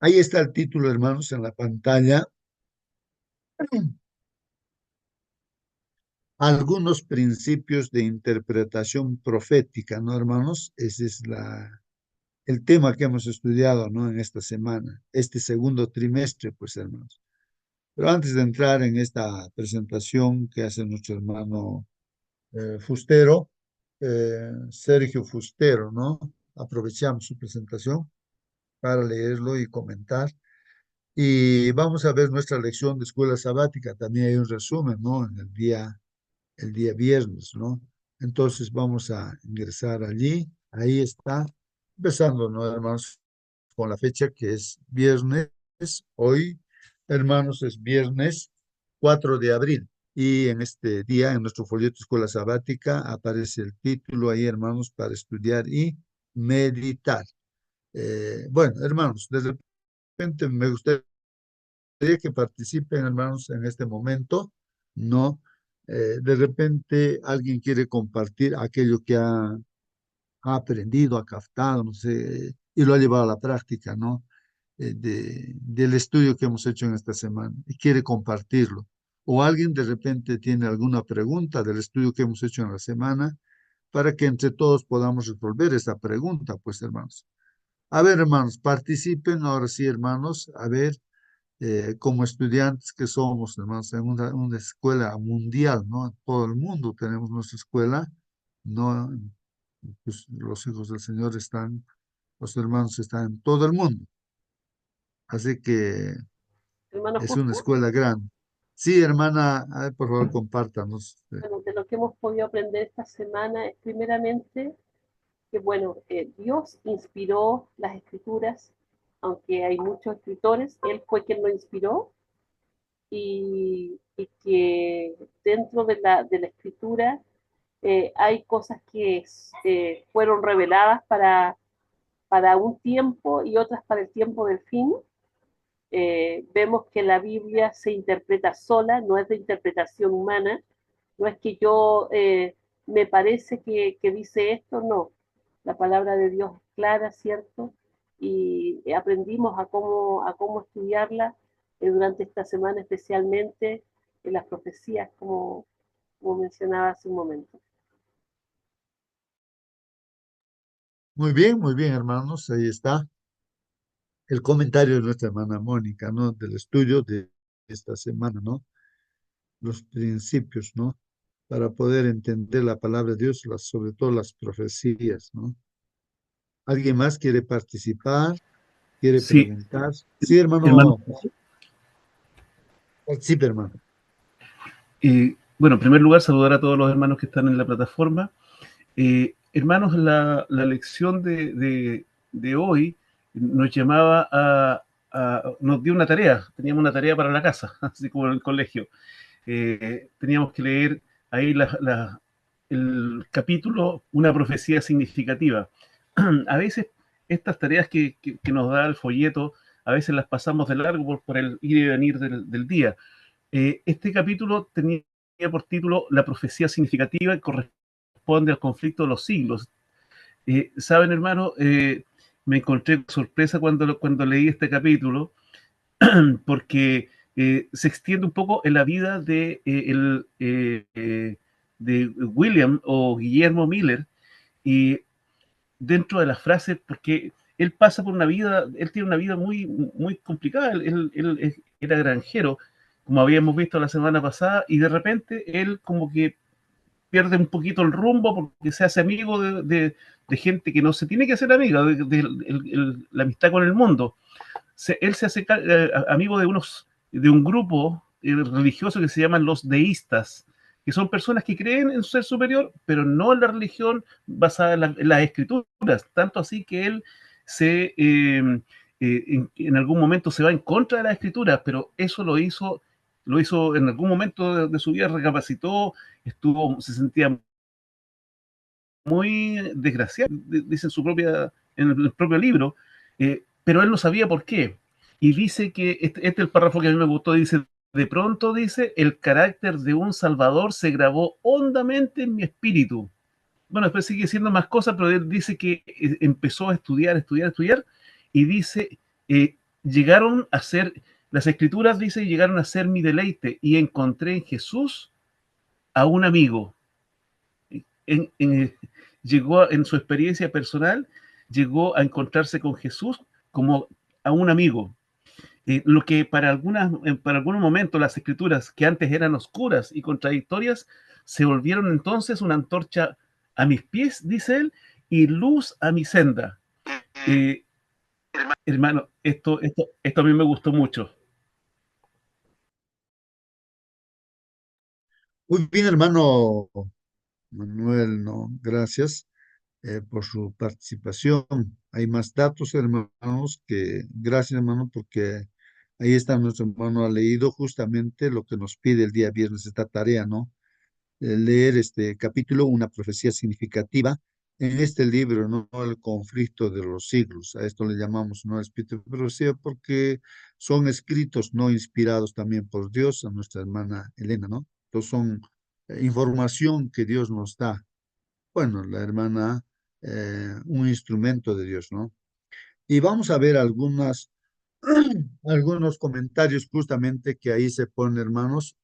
Ahí está el título, hermanos, en la pantalla. Algunos principios de interpretación profética, ¿no, hermanos? Ese es el tema que hemos estudiado, ¿no? En esta semana, este segundo trimestre, pues, hermanos. Pero antes de entrar en esta presentación que hace nuestro hermano Fustero, Sergio Fustero, ¿no? Aprovechamos su presentación para leerlo y comentar. Y vamos a ver nuestra lección de escuela sabática. También hay un resumen, ¿no? En el día viernes, ¿no? Entonces vamos a ingresar allí. Ahí está. Empezando, ¿no, hermanos? Con la fecha que es viernes. Hoy, hermanos, es viernes 4 de abril. Y en este día, en nuestro folleto Escuela Sabática, aparece el título ahí, hermanos, para estudiar y meditar. Bueno, hermanos, de repente me gustaría que participen, hermanos, en este momento, ¿no? De repente alguien quiere compartir aquello que ha aprendido, ha captado, no sé, y lo ha llevado a la práctica, ¿no? Del estudio que hemos hecho en esta semana y quiere compartirlo. O alguien de repente tiene alguna pregunta del estudio que hemos hecho en la semana para que entre todos podamos resolver esa pregunta, pues, hermanos. A ver, hermanos, participen ahora sí, hermanos, a ver como estudiantes que somos, hermanos, en una escuela mundial, ¿no? En todo el mundo tenemos nuestra escuela, ¿no? Pues, los hijos del Señor están, los hermanos están en todo el mundo, así que Hermano es una Justo, escuela grande. Sí, hermana, a ver, por favor, compártanos. bueno, de lo que hemos podido aprender esta semana es primeramente que, bueno, Dios inspiró las escrituras, aunque hay muchos escritores, Él fue quien lo inspiró y que dentro de la escritura hay cosas que fueron reveladas para un tiempo y otras para el tiempo del fin. Vemos que la Biblia se interpreta sola, no es de interpretación humana, no es que yo me parece que dice esto, no. La palabra de Dios es clara, ¿cierto? Y aprendimos a cómo estudiarla durante esta semana, especialmente en las profecías, como mencionaba hace un momento. Muy bien, hermanos, ahí está el comentario de nuestra hermana Mónica, ¿no? Del estudio de esta semana, ¿no? Los principios, ¿no? Para poder entender la palabra de Dios, sobre todo las profecías, ¿no? ¿Alguien más quiere participar? ¿Quiere Sí, preguntar? Sí, hermano. hermano, participe, hermano. Bueno, en primer lugar, saludar a todos los hermanos que están en la plataforma. Hermanos, la lección de hoy nos llamaba nos dio una tarea, teníamos una tarea para la casa, así como en el colegio. Teníamos que leer ahí el capítulo Una profecía significativa. A veces estas tareas que nos da el folleto, a veces las pasamos de largo por el ir y venir del día. Este capítulo tenía por título La profecía significativa y corresponde al conflicto de los siglos. Saben, hermano, me encontré con sorpresa cuando leí este capítulo, porque se extiende un poco en la vida de William o Guillermo Miller, y dentro de las frases, porque él pasa por una vida, él tiene una vida muy, muy complicada, él era granjero, como habíamos visto la semana pasada, y de repente él como que pierde un poquito el rumbo porque se hace amigo de gente que no se tiene que hacer amiga, la amistad con el mundo. Él se hace amigo de un grupo religioso que se llaman los deístas, que son personas que creen en un ser superior, pero no en la religión basada en las escrituras, tanto así que él en algún momento se va en contra de las escrituras, pero eso lo hizo en algún momento de su vida, recapacitó, se sentía muy desgraciado, dice en el propio libro, pero él no sabía por qué. Y dice que, este es el párrafo que a mí me gustó, dice: de pronto, dice, el carácter de un salvador se grabó hondamente en mi espíritu. Bueno, después sigue diciendo más cosas, pero él dice que empezó a estudiar, y dice, llegaron a ser, las escrituras dice, llegaron a ser mi deleite y encontré en Jesús a un amigo. En, en, llegó en su experiencia personal, llegó a encontrarse con Jesús como a un amigo. Lo que para algunos momentos las escrituras que antes eran oscuras y contradictorias se volvieron entonces una antorcha a mis pies, dice él, y luz a mi senda. Eh, Hermano, esto a mí me gustó mucho. Muy bien, hermano Manuel, ¿no? Gracias por su participación. Hay más datos, hermanos, que gracias, hermano, porque ahí está nuestro hermano, ha leído justamente lo que nos pide el día viernes, esta tarea, ¿no? Leer este capítulo, una profecía significativa en este libro, ¿no? El conflicto de los siglos. A esto le llamamos, ¿no? Espíritu de profecía, porque son escritos no inspirados también por Dios, a nuestra hermana Elena, ¿no? Entonces son información que Dios nos da. Bueno, la hermana, un instrumento de Dios, ¿no? Y vamos a ver algunos comentarios justamente que ahí se ponen, hermanos.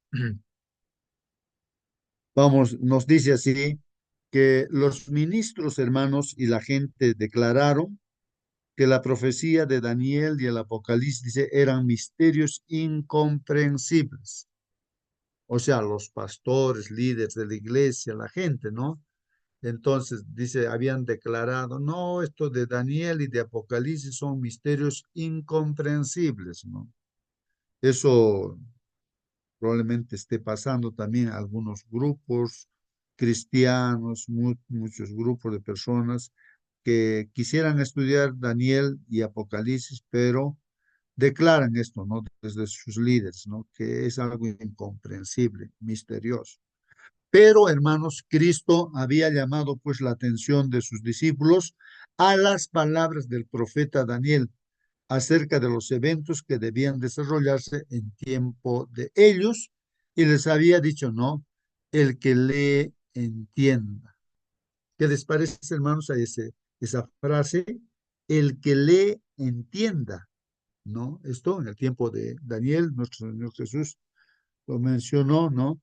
Vamos, nos dice así que los ministros hermanos y la gente declararon que la profecía de Daniel y el Apocalipsis dice, eran misterios incomprensibles. O sea, los pastores, líderes de la iglesia, la gente, ¿no? Entonces, dice, habían declarado, no, esto de Daniel y de Apocalipsis son misterios incomprensibles, ¿no? Eso probablemente esté pasando también a algunos grupos cristianos, muchos grupos de personas que quisieran estudiar Daniel y Apocalipsis, pero declaran esto, ¿no? Desde sus líderes, ¿no? Que es algo incomprensible, misterioso. Pero, hermanos, Cristo había llamado pues la atención de sus discípulos a las palabras del profeta Daniel acerca de los eventos que debían desarrollarse en tiempo de ellos y les había dicho, no, el que lee entienda. ¿Qué les parece, hermanos, a esa frase? El que lee entienda, ¿no? Esto en el tiempo de Daniel, nuestro Señor Jesús lo mencionó, ¿no?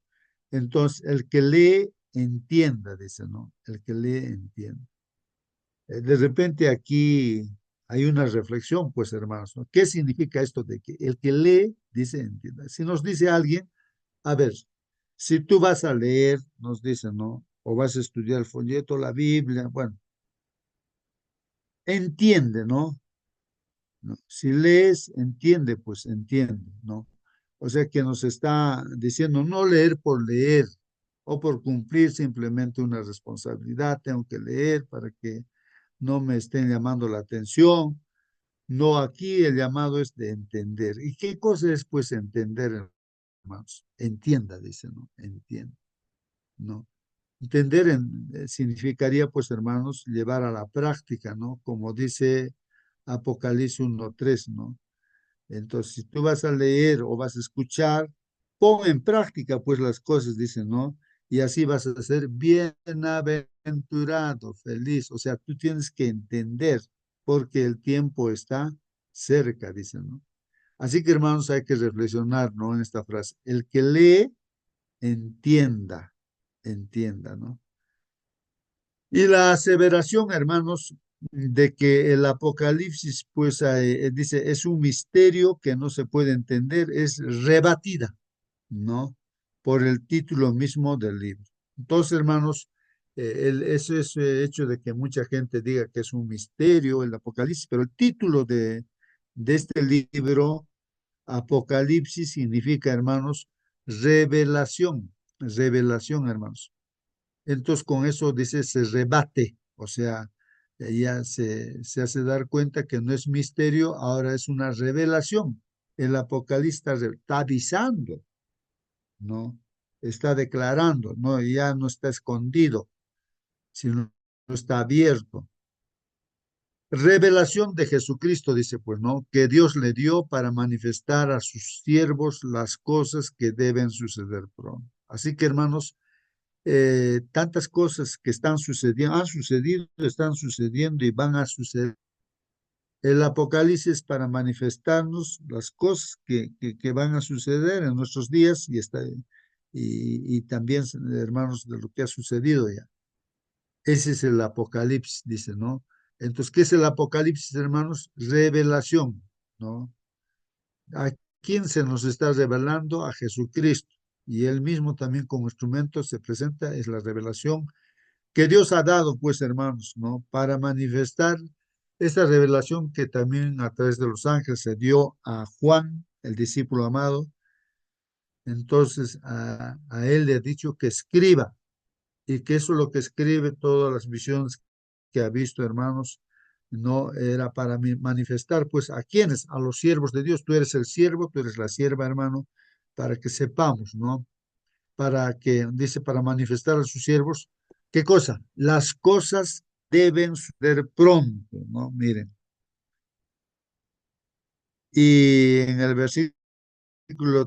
Entonces, el que lee entienda, dice, ¿no? El que lee entienda. De repente aquí hay una reflexión, pues hermanos, ¿no? ¿Qué significa esto de que el que lee, dice, entienda? Si nos dice alguien, a ver, si tú vas a leer, nos dice, ¿no? O vas a estudiar el folleto, la Biblia, bueno, entiende, ¿no? ¿No? Si lees, entiende, pues entiende, ¿no? O sea que nos está diciendo no leer por leer o por cumplir simplemente una responsabilidad, tengo que leer para que no me estén llamando la atención. No, aquí el llamado es de entender. ¿Y qué cosa es pues entender, hermanos? Entienda, dice, ¿no? Entienda, ¿no? Entender significaría pues, hermanos, llevar a la práctica, ¿no? Como dice Apocalipsis 1:3, ¿no? Entonces, si tú vas a leer o vas a escuchar, pon en práctica pues las cosas, dice, ¿no? Y así vas a ser bienaventurado, feliz. O sea, tú tienes que entender porque el tiempo está cerca, dice, ¿no? Así que, hermanos, hay que reflexionar, ¿no? En esta frase. El que lee, entienda, entienda, ¿no? Y la aseveración, hermanos, de que el Apocalipsis, pues dice, es un misterio que no se puede entender, es rebatida, ¿no? Por el título mismo del libro. Entonces, hermanos, ese hecho de que mucha gente diga que es un misterio el Apocalipsis, pero el título de este libro, Apocalipsis, significa, hermanos, revelación, revelación, hermanos. Entonces, con eso dice, se rebate, o sea, ya se hace dar cuenta que no es misterio, ahora es una revelación. El Apocalipsis está avisando, ¿no? Está declarando, ¿no? Ya no está escondido, sino está abierto. Revelación de Jesucristo, dice, pues, ¿no? Que Dios le dio para manifestar a sus siervos las cosas que deben suceder pronto. Así que, hermanos, tantas cosas que están sucediendo, han sucedido, están sucediendo y van a suceder El Apocalipsis para manifestarnos las cosas que van a suceder en nuestros días y también, hermanos, de lo que ha sucedido ya. Ese es el Apocalipsis, dice, ¿no? Entonces, ¿qué es el Apocalipsis, hermanos? Revelación, ¿no? ¿A quién se nos está revelando? A Jesucristo. Y él mismo también como instrumento se presenta, es la revelación que Dios ha dado, pues, hermanos, ¿no? Para manifestar esta revelación que también a través de los ángeles se dio a Juan, el discípulo amado. Entonces, a él le ha dicho que escriba, y que eso es lo que escribe todas las visiones que ha visto, hermanos, no era para manifestar, pues, ¿a quiénes? A los siervos de Dios. Tú eres el siervo, tú eres la sierva, hermano, para que sepamos, ¿no? Para que, dice, para manifestar a sus siervos, ¿qué cosa? Las cosas deben suceder pronto, ¿no? Miren. Y en el versículo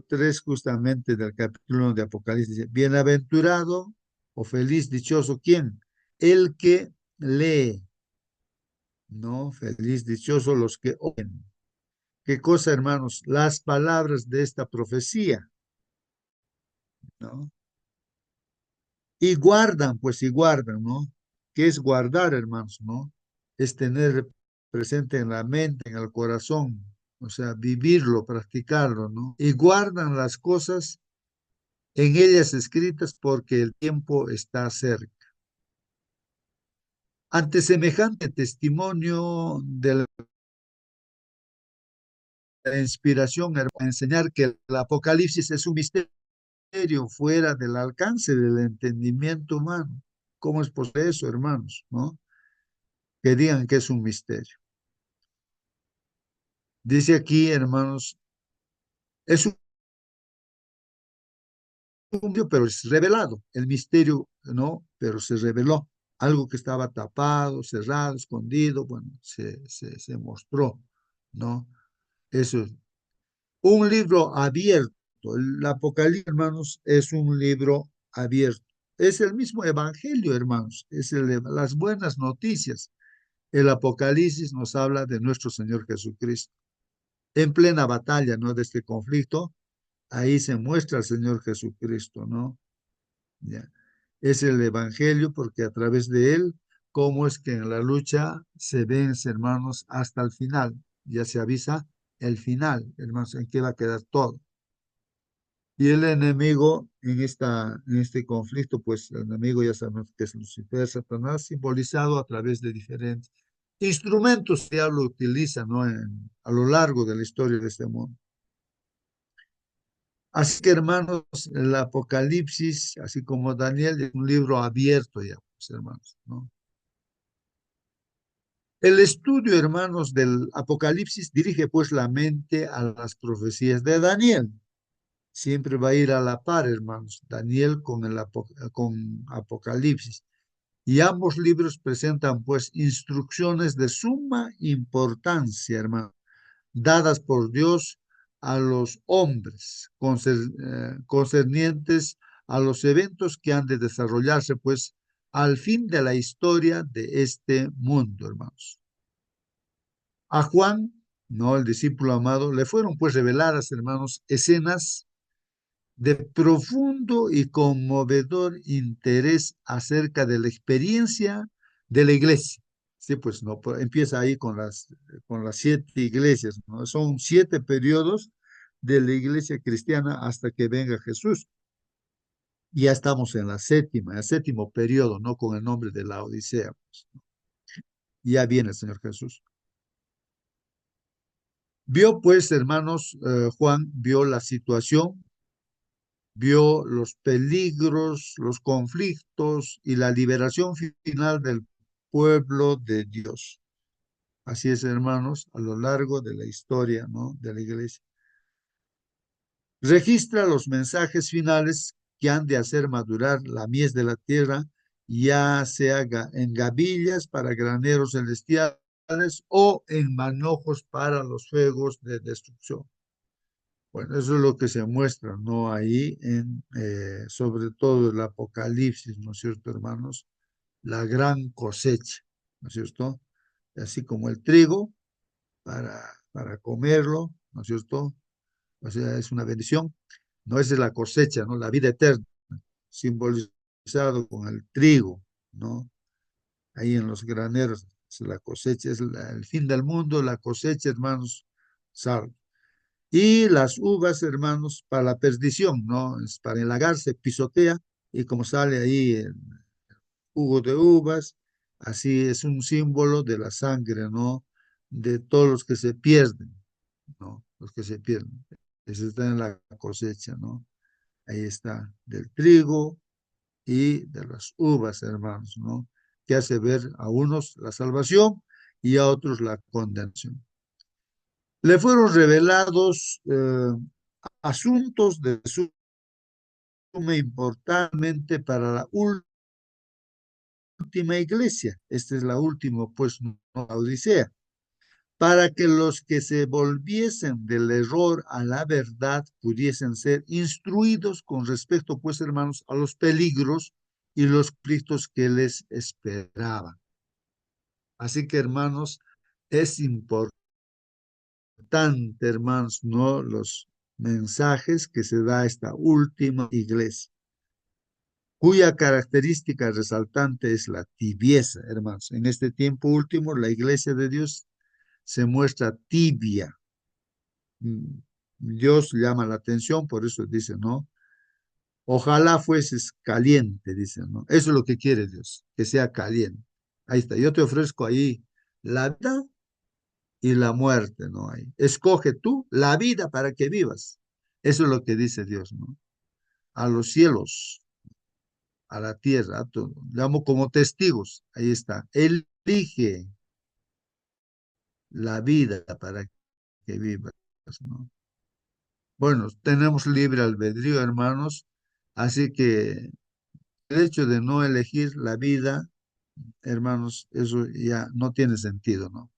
3 justamente del capítulo 1 de Apocalipsis, dice, bienaventurado o feliz, dichoso, ¿quién? El que lee, ¿no? Feliz, dichoso los que oyen. ¿Qué cosa, hermanos? Las palabras de esta profecía, ¿no? Y guardan, pues, y guardan, ¿no? ¿Qué es guardar, hermanos, no? Es tener presente en la mente, en el corazón, o sea, vivirlo, practicarlo, ¿no? Y guardan las cosas en ellas escritas porque el tiempo está cerca. Ante semejante testimonio de la inspiración, enseñar que el Apocalipsis es un misterio fuera del alcance del entendimiento humano. ¿Cómo es posible eso, hermanos? ¿No? Que digan que es un misterio. Dice aquí, hermanos, es un misterio, pero es revelado. El misterio, ¿no? Pero se reveló. Algo que estaba tapado, cerrado, escondido, bueno, se mostró, ¿no? Eso es. Un libro abierto. El Apocalipsis, hermanos, es un libro abierto. Es el mismo evangelio, hermanos. Es las buenas noticias. El Apocalipsis nos habla de nuestro Señor Jesucristo. En plena batalla, ¿no? De este conflicto, ahí se muestra el Señor Jesucristo, ¿no? Ya. Es el evangelio porque a través de él, cómo es que en la lucha se vence, hermanos, hasta el final. Ya se avisa el final, hermanos, en qué va a quedar todo. Y el enemigo en este conflicto, pues el enemigo ya sabemos que es Lucifer, Satanás, simbolizado a través de diferentes instrumentos que el diablo utiliza, ¿no? A lo largo de la historia de este mundo. Así que, hermanos, el Apocalipsis, así como Daniel, es un libro abierto ya, pues, hermanos, ¿no? El estudio, hermanos, del Apocalipsis dirige pues la mente a las profecías de Daniel. Siempre va a ir a la par, hermanos, Daniel con Apocalipsis. Y ambos libros presentan pues instrucciones de suma importancia, hermanos, dadas por Dios a los hombres concernientes a los eventos que han de desarrollarse pues al fin de la historia de este mundo, hermanos. A Juan, no el discípulo amado, le fueron pues reveladas, hermanos, escenas de profundo y conmovedor interés acerca de la experiencia de la iglesia. Sí, pues no, empieza ahí con las 7 iglesias, ¿no? Son 7 periodos de la iglesia cristiana hasta que venga Jesús. Ya estamos en la sétima, el séptimo periodo, no con el nombre de la Odisea, pues, ¿no? Ya viene el Señor Jesús. Vio pues, hermanos, Juan vio la situación, vio los peligros, los conflictos y la liberación final del pueblo de Dios. Así es, hermanos, a lo largo de la historia, ¿no? De la iglesia. Registra los mensajes finales que han de hacer madurar la mies de la tierra, ya sea en gavillas para graneros celestiales o en manojos para los fuegos de destrucción. Bueno, eso es lo que se muestra, ¿no? Ahí sobre todo el Apocalipsis, ¿no es cierto, hermanos? La gran cosecha, ¿no es cierto? Así como el trigo, para comerlo, ¿no es cierto? O sea, es una bendición. No, esa es la cosecha, ¿no? La vida eterna, simbolizado con el trigo, ¿no? Ahí en los graneros, es la cosecha, es el fin del mundo, la cosecha, hermanos, salvo. Y las uvas, hermanos, para la perdición, ¿no? Es para el lagar, se pisotea, y como sale ahí el jugo de uvas, así es un símbolo de la sangre, ¿no? De todos los que se pierden, ¿no? Los que se pierden. Eso está en la cosecha, ¿no? Ahí está, del trigo y de las uvas, hermanos, ¿no? Que hace ver a unos la salvación y a otros la condenación. Le fueron revelados asuntos de suma importante para la última iglesia. Esta es la última, pues, no, la Odisea, para que los que se volviesen del error a la verdad pudiesen ser instruidos con respecto, pues, hermanos, a los peligros y los conflictos que les esperaban. Así que, hermanos, es importante, hermanos, ¿no? Los mensajes que se da a esta última iglesia, cuya característica resaltante es la tibieza, hermanos. En este tiempo último, la iglesia de Dios se muestra tibia. Dios llama la atención, por eso dice, ¿no? Ojalá fueses caliente, dice, ¿no? Eso es lo que quiere Dios, que sea caliente. Ahí está, yo te ofrezco ahí la vida y la muerte, ¿no? Ahí. Escoge tú la vida para que vivas. Eso es lo que dice Dios, ¿no? A los cielos, a la tierra, a todo. Llamo como testigos, ahí está. Elige la vida para que vivas, ¿no? Bueno, tenemos libre albedrío, hermanos, así que el hecho de no elegir la vida, hermanos, eso ya no tiene sentido, ¿no?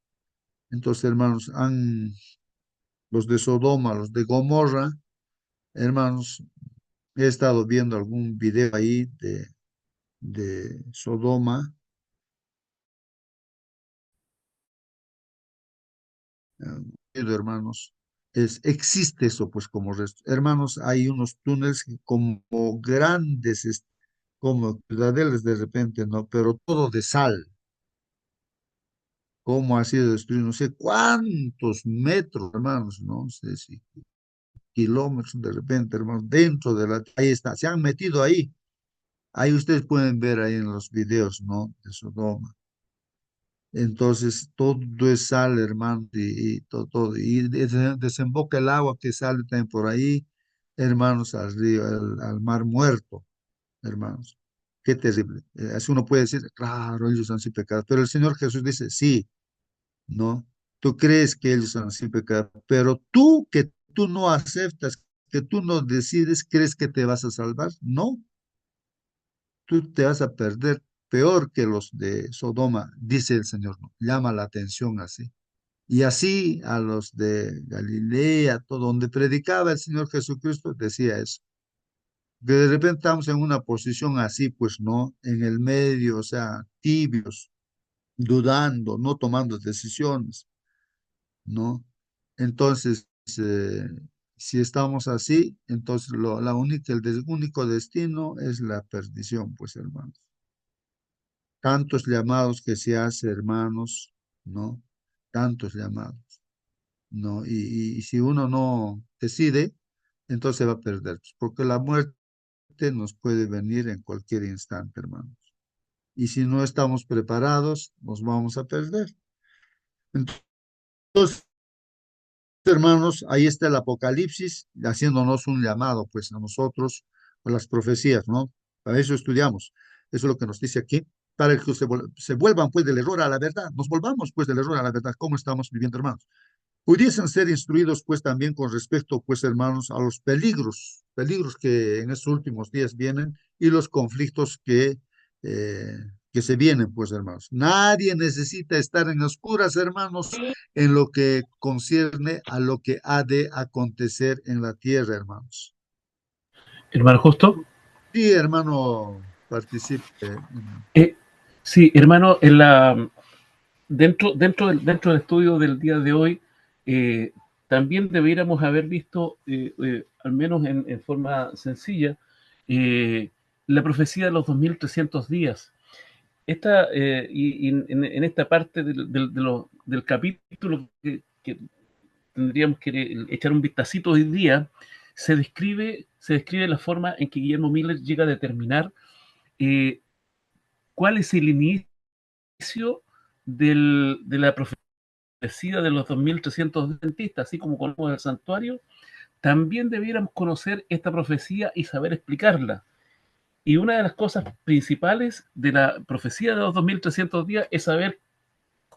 Entonces, hermanos, los de Sodoma, los de Gomorra, hermanos, he estado viendo algún video ahí de Sodoma, hermanos, existe eso, pues, como resto. Hermanos, hay unos túneles como grandes, como ciudadelas de repente, ¿no? Pero todo de sal. ¿Cómo ha sido destruido? No sé cuántos metros, hermanos, no sé si kilómetros de repente, hermanos, dentro de la... Ahí está, se han metido ahí. Ahí ustedes pueden ver ahí en los videos, ¿no? De Sodoma. Entonces, todo es sal, hermano, y todo. Y desemboca el agua que sale también por ahí, hermanos, al río, al mar muerto, hermanos. Qué terrible. Así uno puede decir, claro, ellos han sido pecados. Pero el Señor Jesús dice, sí, ¿no? Tú crees que ellos han sido pecados, pero tú que tú no aceptas, que tú no decides, ¿crees que te vas a salvar? No, tú te vas a perder peor que los de Sodoma, dice el Señor, ¿no? Llama la atención así. Y así a los de Galilea, todo donde predicaba el Señor Jesucristo, decía eso. Que de repente estamos en una posición así, pues no, en el medio, o sea, tibios, dudando, no tomando decisiones, ¿no? Entonces, si estamos así, entonces el único destino es la perdición, pues hermanos. Tantos llamados que se hace, hermanos, ¿no? Tantos llamados, ¿no? Y si uno no decide, entonces va a perder, pues, porque la muerte nos puede venir en cualquier instante, hermanos. Y si no estamos preparados, nos vamos a perder. Entonces, hermanos, ahí está el Apocalipsis, haciéndonos un llamado, pues, a nosotros, a las profecías, ¿no? Para eso estudiamos. Eso es lo que nos dice aquí, para que se vuelvan, pues, del error a la verdad. Nos volvamos, pues, del error a la verdad. ¿Cómo estamos viviendo, hermanos? Pudiesen ser instruidos, pues, también con respecto, pues, hermanos, a los peligros que en estos últimos días vienen y los conflictos eh, que se vienen, pues, hermanos. Nadie necesita estar en oscuras, hermanos, en lo que concierne a lo que ha de acontecer en la tierra, hermanos. Hermano Justo. Sí, hermano, participe. Sí, hermano, dentro del estudio del día de hoy, también debiéramos haber visto, al menos en forma sencilla, la profecía de los 2300 días. Y en esta parte del capítulo que tendríamos que echar un vistacito hoy día, se describe la forma en que Guillermo Miller llega a determinar eh, cuál es el inicio de la profecía de los 2300 dentistas, así como conocemos el santuario. También debiéramos conocer esta profecía y saber explicarla. Y una de las cosas principales de la profecía de los 2300 días es saber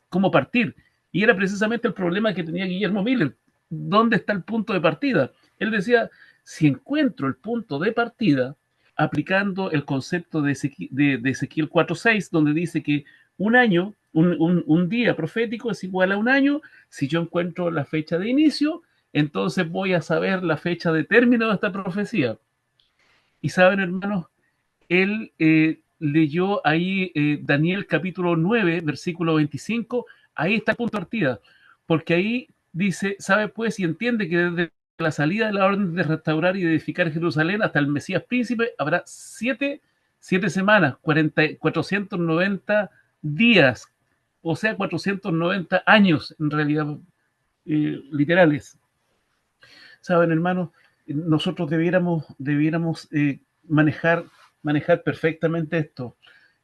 cómo partir. Y era precisamente el problema que tenía Guillermo Miller. ¿Dónde está el punto de partida? Él decía, si encuentro el punto de partida, aplicando el concepto de Ezequiel 4:6, donde dice que un año, un día profético es igual a un año, si yo encuentro la fecha de inicio, entonces voy a saber la fecha de término de esta profecía. Y saben, hermanos, él leyó ahí Daniel capítulo 9, versículo 25, ahí está el punto de partida, porque ahí dice, sabe pues y entiende que desde la salida de la orden de restaurar y de edificar Jerusalén hasta el Mesías príncipe habrá siete semanas, 490 días, o sea, 490 años en realidad literales. Saben, hermanos, nosotros debiéramos manejar perfectamente esto.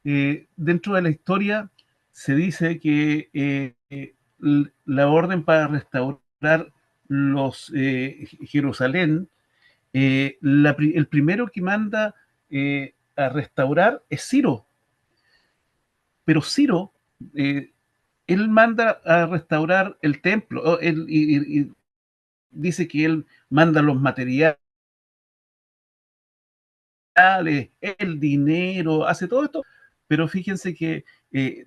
Dentro de la historia se dice que la orden para restaurar Jerusalén, el primero que manda a restaurar es Ciro, pero Ciro, él manda a restaurar el templo, y dice que él manda los materiales, el dinero, hace todo esto, pero fíjense que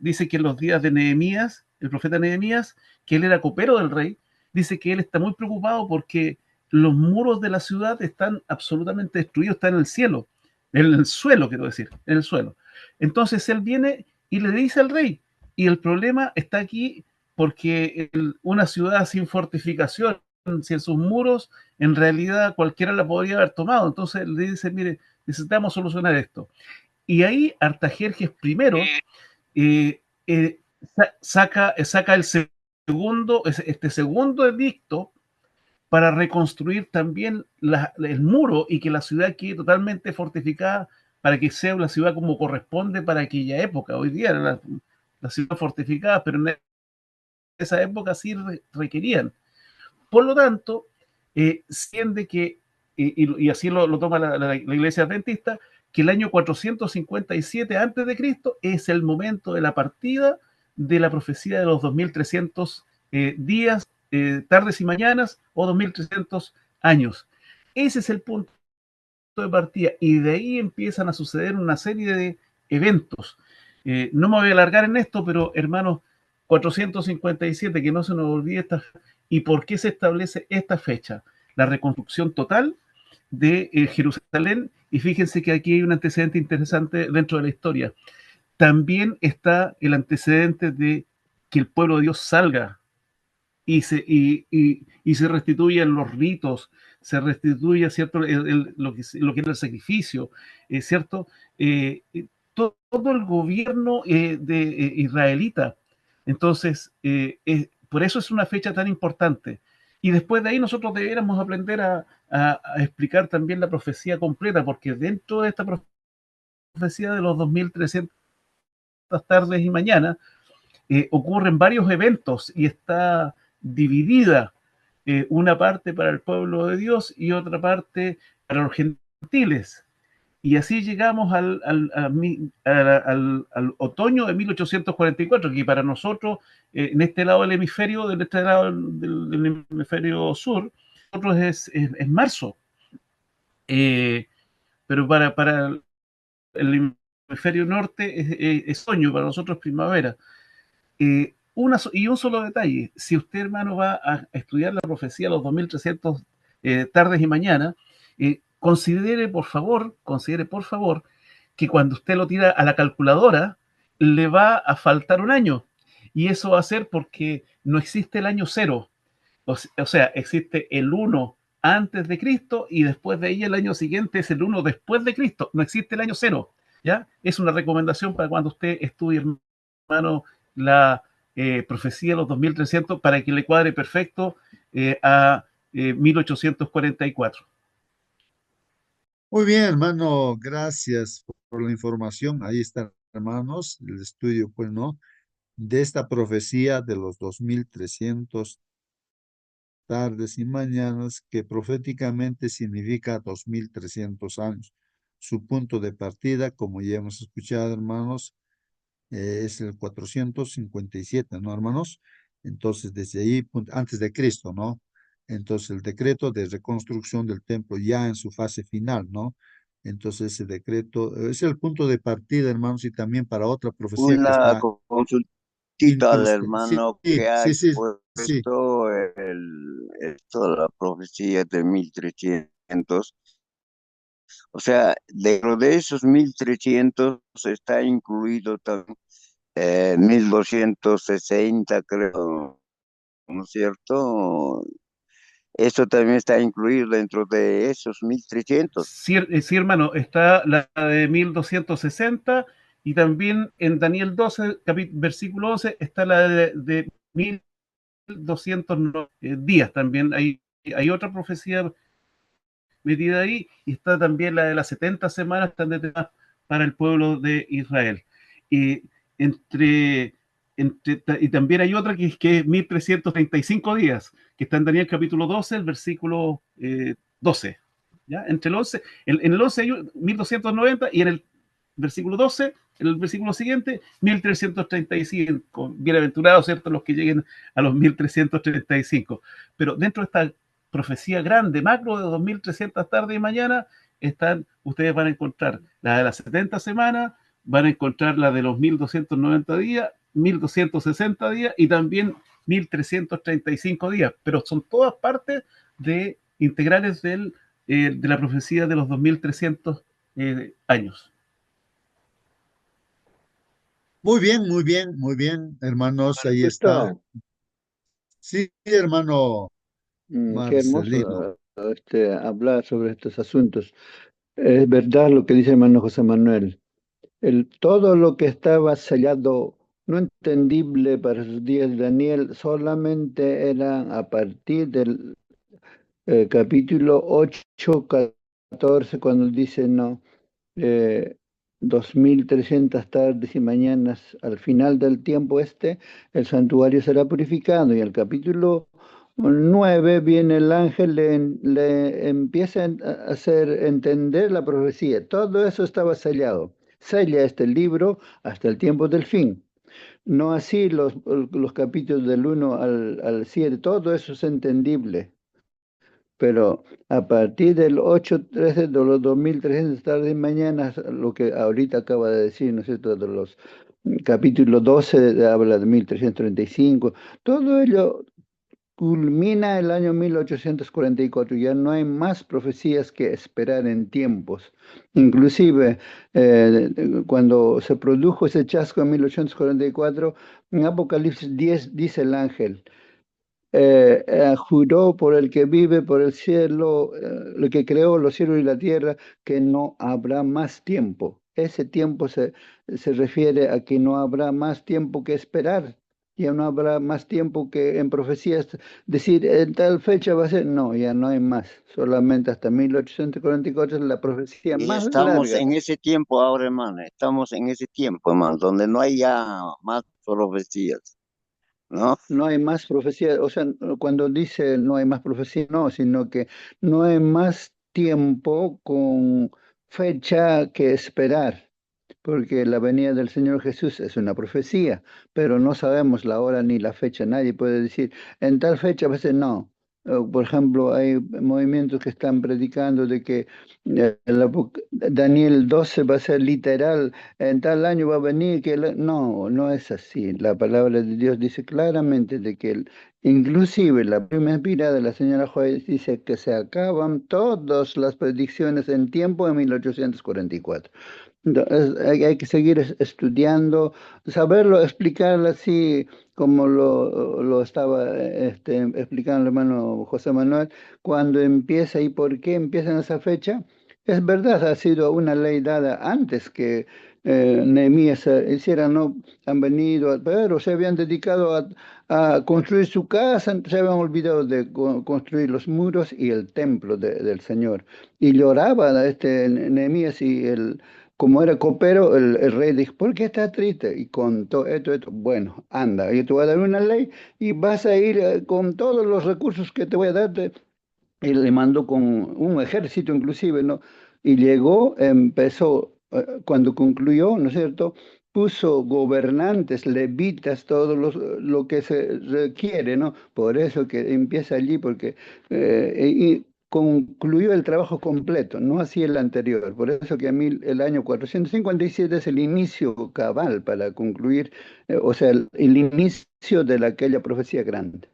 dice que en los días de Nehemías, el profeta Nehemías, que él era copero del rey, dice que él está muy preocupado porque los muros de la ciudad están absolutamente destruidos, están en el cielo, en el suelo, quiero decir, en el suelo. Entonces él viene y le dice al rey, y el problema está aquí porque una ciudad sin fortificación, sin sus muros, en realidad cualquiera la podría haber tomado. Entonces le dice, mire, necesitamos solucionar esto. Y ahí Artajerjes primero eh, saca este segundo edicto para reconstruir también el muro y que la ciudad quede totalmente fortificada para que sea una ciudad como corresponde para aquella época. Hoy día era la ciudad fortificada, pero en esa época sí requerían. Por lo tanto, siente que, y así lo toma la iglesia adventista, que el año 457 antes de Cristo es el momento de la partida de la profecía de los 2300 días, tardes y mañanas, o 2300 años. Ese es el punto de partida, y de ahí empiezan a suceder una serie de eventos. No me voy a alargar en esto, pero hermanos, 457, que no se nos olvide esta. ¿Y por qué se establece esta fecha? La reconstrucción total de Jerusalén. Y fíjense que aquí hay un antecedente interesante dentro de la historia. También está el antecedente de que el pueblo de Dios salga y se restituyan los ritos, se restituya, ¿cierto? Lo que era el sacrificio, ¿cierto? Todo el gobierno israelita. Entonces, por eso es una fecha tan importante. Y después de ahí nosotros debiéramos aprender a explicar también la profecía completa, porque dentro de esta profecía de los 2300 tardes y mañanas, ocurren varios eventos y está dividida, una parte para el pueblo de Dios y otra parte para los gentiles. Y así llegamos al otoño de 1844, que para nosotros, en este lado del hemisferio, de este lado del hemisferio sur, nosotros es marzo. Pero para el hemisferio norte es otoño, para nosotros es primavera. Y un solo detalle, si usted, hermano, va a estudiar la profecía los 2300 tardes y mañanas, considere por favor, que cuando usted lo tira a la calculadora, le va a faltar un año. y eso va a ser porque no existe el año cero. O sea, existe el 1 antes de Cristo y después de ahí el año siguiente es el 1 después de Cristo. No existe el año cero. ¿Ya? Es una recomendación para cuando usted estudie, hermano, la profecía de los 2300 para que le cuadre perfecto a 1844. Muy bien, hermano, gracias por la información. Ahí están, hermanos, el estudio, pues, ¿no? De esta profecía de los 2300 tardes y mañanas, que proféticamente significa 2300 años. Su punto de partida, como ya hemos escuchado, hermanos, es el 457, ¿no, hermanos? Entonces, desde ahí, antes de Cristo, ¿no? Entonces, el decreto de reconstrucción del templo ya en su fase final, ¿no? Entonces, ese decreto es el punto de partida, hermanos, y también para otra profecía que Una está consultita al incrusta. Sí, hermano que ha sí, sí, sí. expuesto esto de la profecía de 1300. O sea, dentro de esos 1300 está incluido también 1260, creo, ¿no es cierto? Eso también está incluido dentro de esos 1300. Sí, sí, hermano, está la de 1260 y también en Daniel 12, versículo 11, está la de 1200 días también. Hay otra profecía metida ahí y está también la de las 70 semanas están determinadas para el pueblo de Israel. Y, entre, y también hay otra que es 1335 días, que está en Daniel capítulo 12, el versículo 12. ¿Ya? Entre el 11, en el 11 hay 1290 y en el versículo 12, en el versículo siguiente, 1335. Bienaventurados, ¿cierto? Los que lleguen a los 1335. Pero dentro de esta profecía grande, macro de 2300 tardes y mañana, ustedes van a encontrar la de las 70 semanas, van a encontrar la de los 1290 días, 1260 días y también 1335 días, pero son todas partes de integrales de la profecía de los 2300 años. Muy bien, muy bien, hermanos, ahí está. Manifestado. Sí, hermano Qué Marcelino. hermoso hablar sobre estos asuntos. Es verdad lo que dice el hermano José Manuel. Todo lo que estaba sellado, no entendible para sus días de Daniel, solamente era a partir del capítulo 8, 14, cuando dice no. eh, 2300 tardes y mañanas al final del tiempo el santuario será purificado. Y el capítulo 9 viene el ángel, le empieza a hacer entender la profecía. Todo eso estaba sellado. Sella este libro hasta el tiempo del fin. No así los capítulos del 1 al 7, todo eso es entendible. Pero a partir del 8:13 de los 2300 tardes y mañanas, lo que ahorita acaba de decir, ¿no es cierto?, de los capítulos 12 habla de 1335, todo ello culmina el año 1844, ya no hay más profecías que esperar en tiempos. Inclusive, cuando se produjo ese chasco en 1844, en Apocalipsis 10 dice el ángel, juró por el que vive, por el cielo, el que creó los cielos y la tierra, que no habrá más tiempo. Ese tiempo se refiere a que no habrá más tiempo que esperar, ya no habrá más tiempo que en profecías decir, en tal fecha va a ser, no, ya no hay más, solamente hasta 1844 es la profecía Y más estamos larga. en ese tiempo ahora, hermano. Estamos en ese tiempo, hermano, donde no hay ya más profecías, ¿no? No hay más profecía, o sea, cuando dice no hay más profecía, no, sino que no hay más tiempo con fecha que esperar, porque la venida del Señor Jesús es una profecía, pero no sabemos la hora ni la fecha. Nadie puede decir, en tal fecha va a ser no. Por ejemplo, hay movimientos que están predicando de que Daniel 12 va a ser literal, en tal año va a venir, no, no es así. La palabra de Dios dice claramente de que inclusive la primera mirada de la señora Juárez dice que se acaban todas las predicciones en tiempo en 1844. Hay que seguir estudiando, saberlo, explicarlo así como lo estaba explicando el hermano José Manuel, cuando empieza y por qué empieza en esa fecha. Es verdad, ha sido una ley dada antes que Nehemías hiciera, no han venido, pero se habían dedicado a construir su casa, se habían olvidado de construir los muros y el templo del Señor. Y lloraba Nehemías y como era copero, el rey dijo, ¿por qué estás triste? Y contó esto. Bueno, anda, yo te voy a dar una ley y vas a ir con todos los recursos que te voy a dar. Y le mandó con un ejército inclusive, ¿no? Y llegó, empezó, cuando concluyó, ¿no es cierto? Puso gobernantes, levitas, lo que se requiere, ¿no? Por eso que empieza allí, porque y concluyó el trabajo completo, no así el anterior. Por eso que el año 457 es el inicio cabal para concluir, o sea, el inicio de aquella profecía grande.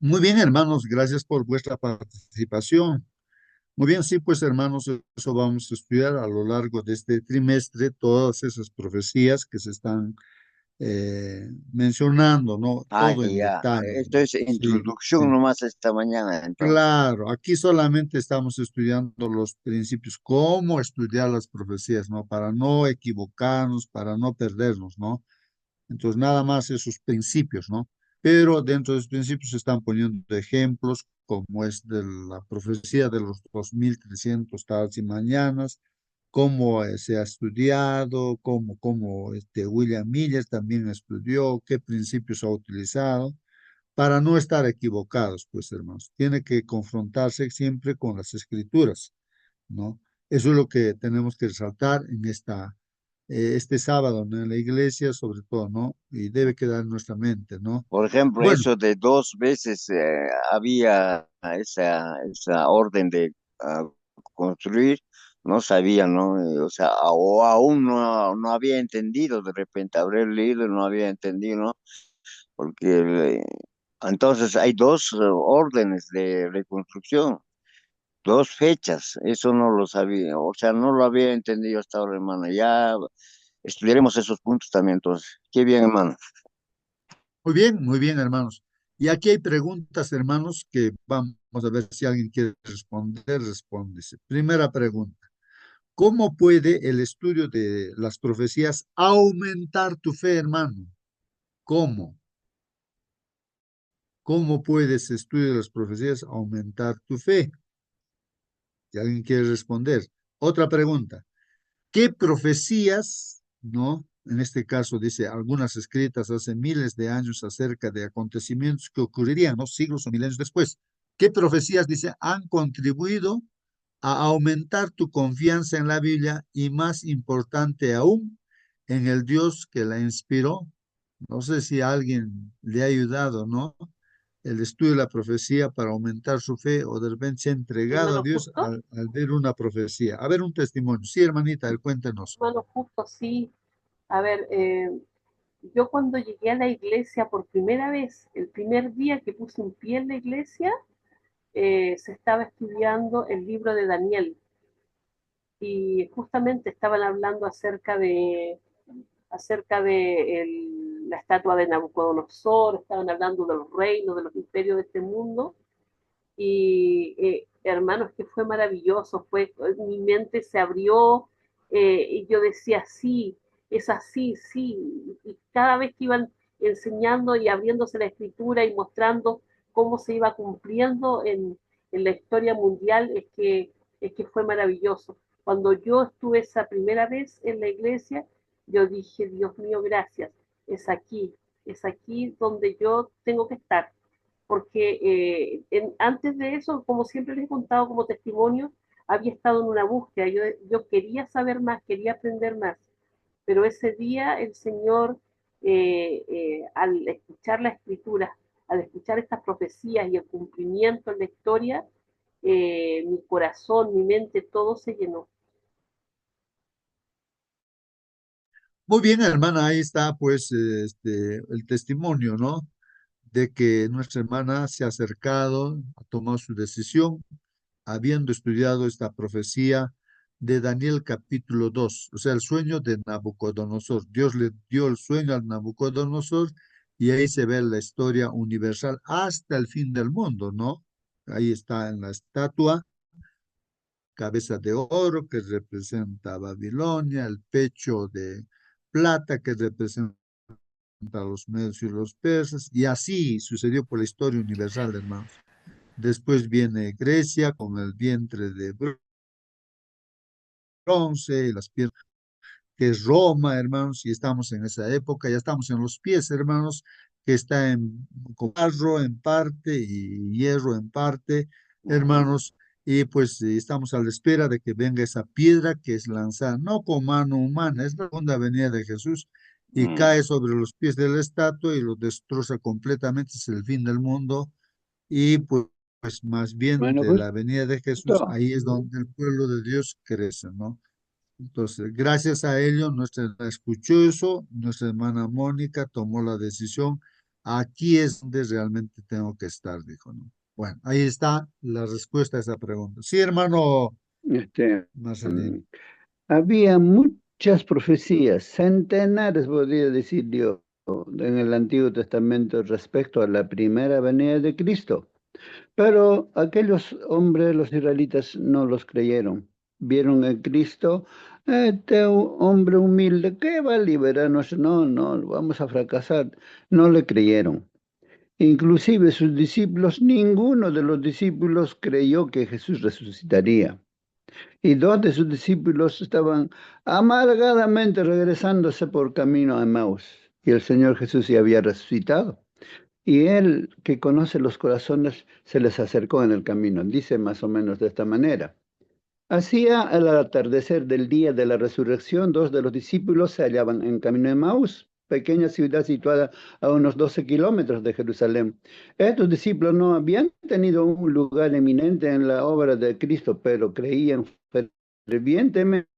Muy bien, hermanos, gracias por vuestra participación. Muy bien, sí, pues hermanos, eso vamos a estudiar a lo largo de este trimestre, todas esas profecías que se están mencionando, ¿no? Ah, Todo en ya. detalle. Esto es Sí, introducción sí. nomás esta mañana, entonces. Claro, aquí solamente estamos estudiando los principios, cómo estudiar las profecías, ¿no? Para no equivocarnos, para no perdernos, ¿no? Entonces, nada más esos principios, ¿no? Pero dentro de esos principios se están poniendo ejemplos, como es de la profecía de los 2300 tardes y mañanas, cómo se ha estudiado, cómo William Miller también estudió, qué principios ha utilizado, para no estar equivocados, pues, hermanos. Tiene que confrontarse siempre con las escrituras, ¿no? Eso es lo que tenemos que resaltar en este sábado, ¿no? En la iglesia, sobre todo, ¿no? Y debe quedar en nuestra mente, ¿no? Por ejemplo, Bueno, eso de 2 veces había esa orden de construir, no sabía, ¿no? O sea, o aún no había entendido, de repente habré leído y no había entendido, ¿no? Porque entonces hay dos órdenes de reconstrucción, 2 fechas, eso no lo sabía, o sea, no lo había entendido hasta ahora, hermano. Ya estudiaremos esos puntos también, entonces. Qué bien, hermano. muy bien, hermanos. Y aquí hay preguntas, hermanos, que vamos a ver si alguien quiere responder. Respóndese. Primera pregunta. ¿Cómo puede el estudio de las profecías aumentar tu fe, hermano? ¿Cómo? ¿Cómo puede ese estudio de las profecías aumentar tu fe? Si alguien quiere responder. Otra pregunta. ¿Qué profecías, no? En este caso dice algunas escritas hace miles de años acerca de acontecimientos que ocurrirían, ¿no? Siglos o milenios después. ¿Qué profecías, dice, han contribuido a aumentar tu confianza en la Biblia y más importante aún, en el Dios que la inspiró? No sé si a alguien le ha ayudado, ¿no? El estudio de la profecía para aumentar su fe o de repente se ha entregado a Hermano Dios Justo, al ver una profecía. A ver un testimonio. Sí, hermanita, cuéntenos. hermano Justo, sí. A ver, yo cuando llegué a la iglesia por primera vez, el primer día que puse un pie en la iglesia, se estaba estudiando el libro de Daniel y justamente estaban hablando acerca de la estatua de Nabucodonosor, estaban hablando de los reinos, de los imperios de este mundo y hermanos, que fue maravilloso, mi mente se abrió y yo decía, sí, es así, sí, y cada vez que iban enseñando y abriéndose la escritura y mostrando cómo se iba cumpliendo en la historia mundial, es que fue maravilloso. Cuando yo estuve esa primera vez en la iglesia, yo dije, Dios mío, gracias, es aquí donde yo tengo que estar porque antes de eso, como siempre les he contado como testimonio, había estado en una búsqueda, yo quería saber más, quería aprender más, pero ese día el Señor, al escuchar la escritura, al escuchar estas profecías y el cumplimiento en la historia, mi corazón, mi mente, todo se llenó. Muy bien, hermana, ahí está pues el testimonio, ¿no? De que nuestra hermana se ha acercado, ha tomado su decisión, habiendo estudiado esta profecía de Daniel capítulo 2, o sea, el sueño de Nabucodonosor. Dios le dio el sueño a Nabucodonosor y ahí se ve la historia universal hasta el fin del mundo, ¿no? Ahí está en la estatua, cabeza de oro que representa a Babilonia, el pecho de plata que representa a los medios y los persas, y así sucedió por la historia universal, hermanos. Después viene Grecia con el vientre de bronce y las piernas, que es Roma, hermanos, y estamos en esa época, ya estamos en los pies, hermanos, que está con barro en parte y hierro en parte, hermanos, y pues estamos a la espera de que venga esa piedra que es lanzada, no con mano humana, es la segunda venida de Jesús, y cae sobre los pies de la estatua y lo destroza completamente, es el fin del mundo, y pues más bien Bueno, de pues, la venida de Jesús, ahí es donde el pueblo de Dios crece, ¿no? Entonces, gracias a ello, nuestra hermana escuchó eso, nuestra hermana Mónica tomó la decisión. Aquí es donde realmente tengo que estar, dijo, ¿no? Bueno, ahí está la respuesta a esa pregunta. Sí, hermano este, Marcelino. había muchas profecías, centenares, podría decir yo, en el Antiguo Testamento respecto a la primera venida de Cristo. Pero aquellos hombres, los israelitas, no los creyeron. Vieron en Cristo, este hombre humilde, que va a liberarnos. No, no, vamos a fracasar. No le creyeron. Inclusive sus discípulos, ninguno de los discípulos creyó que Jesús resucitaría. Y dos de sus discípulos estaban amargadamente regresándose por camino a Emmaus. Y el Señor Jesús ya había resucitado. Y él, que conoce los corazones, se les acercó en el camino. Dice más o menos de esta manera. Hacia el atardecer del día de la resurrección, dos de los discípulos se hallaban en camino de Maús, pequeña ciudad situada a unos 12 kilómetros de Jerusalén. Estos discípulos no habían tenido un lugar eminente en la obra de Cristo, pero creían fervientemente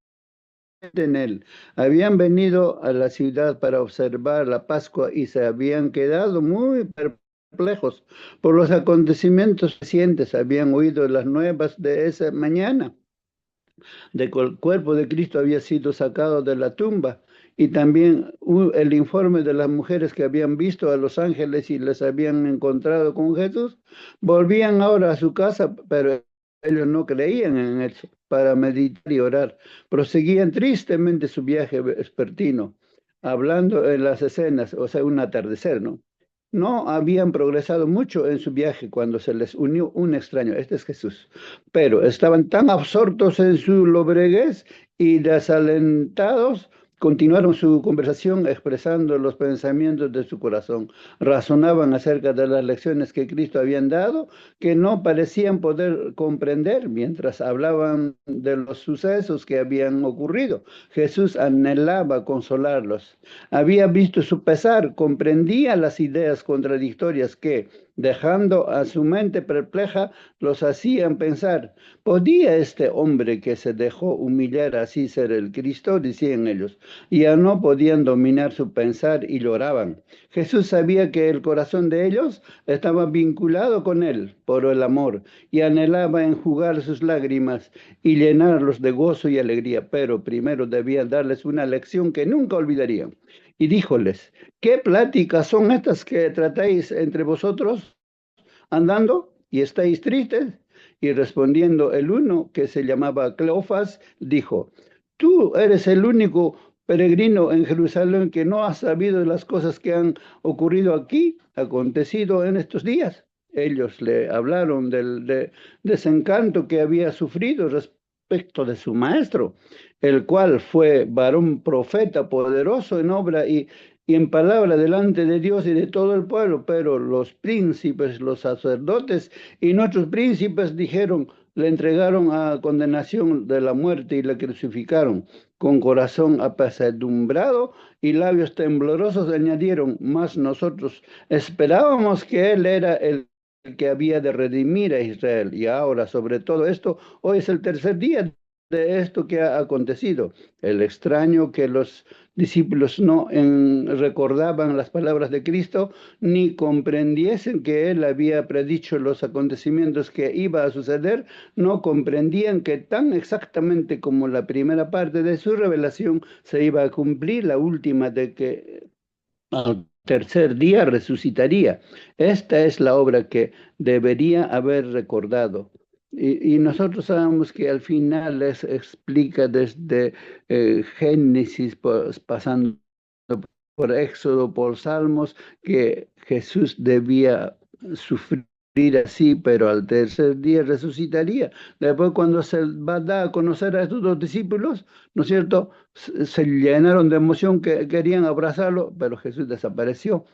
en él. Habían venido a la ciudad para observar la Pascua y se habían quedado muy perplejos por los acontecimientos recientes. Habían oído las nuevas de esa mañana de que el cuerpo de Cristo había sido sacado de la tumba y también el informe de las mujeres que habían visto a los ángeles y les habían encontrado con Jesús. Volvían ahora a su casa, pero ellos no creían en él para meditar y orar. Proseguían tristemente su viaje vespertino, hablando en las escenas, o sea, un atardecer, ¿no? No habían progresado mucho en su viaje cuando se les unió un extraño, este es Jesús, pero estaban tan absortos en su lobreguez y desalentados, continuaron su conversación expresando los pensamientos de su corazón. Razonaban acerca de las lecciones que Cristo habían dado, que no parecían poder comprender mientras hablaban de los sucesos que habían ocurrido. Jesús anhelaba consolarlos. Había visto su pesar, comprendía las ideas contradictorias que, dejando a su mente perpleja, los hacían pensar, ¿podía este hombre que se dejó humillar así ser el Cristo? Decían ellos. Ya no podían dominar su pensar y lloraban. Jesús sabía que el corazón de ellos estaba vinculado con él por el amor y anhelaba enjugar sus lágrimas y llenarlos de gozo y alegría, pero primero debía darles una lección que nunca olvidarían. Y díjoles, ¿qué pláticas son estas que tratáis entre vosotros andando y estáis tristes? Y respondiendo el uno, que se llamaba Cleofas, dijo, tú eres el único peregrino en Jerusalén que no ha sabido las cosas que han ocurrido aquí, acontecido en estos días. Ellos le hablaron del desencanto que había sufrido respecto de su maestro, el cual fue varón profeta poderoso en obra y en palabra delante de Dios y de todo el pueblo, pero los príncipes, los sacerdotes y nuestros príncipes dijeron, le entregaron a condenación de la muerte y le crucificaron. Con corazón apesadumbrado y labios temblorosos añadieron, mas nosotros esperábamos que él era el que había de redimir a Israel. Y ahora, sobre todo esto, hoy es el tercer día de esto que ha acontecido. El extraño que los discípulos no recordaban las palabras de Cristo, ni comprendiesen que Él había predicho los acontecimientos que iba a suceder, no comprendían que tan exactamente como la primera parte de su revelación se iba a cumplir, la última de que al tercer día resucitaría. Esta es la obra que debería haber recordado. Y nosotros sabemos que al final les explica desde Génesis, pues, pasando por Éxodo, por Salmos, que Jesús debía sufrir así, pero al tercer día resucitaría. Después, cuando se va a dar a conocer a estos dos discípulos, ¿no es cierto? Se llenaron de emoción, que querían abrazarlo, pero Jesús desapareció.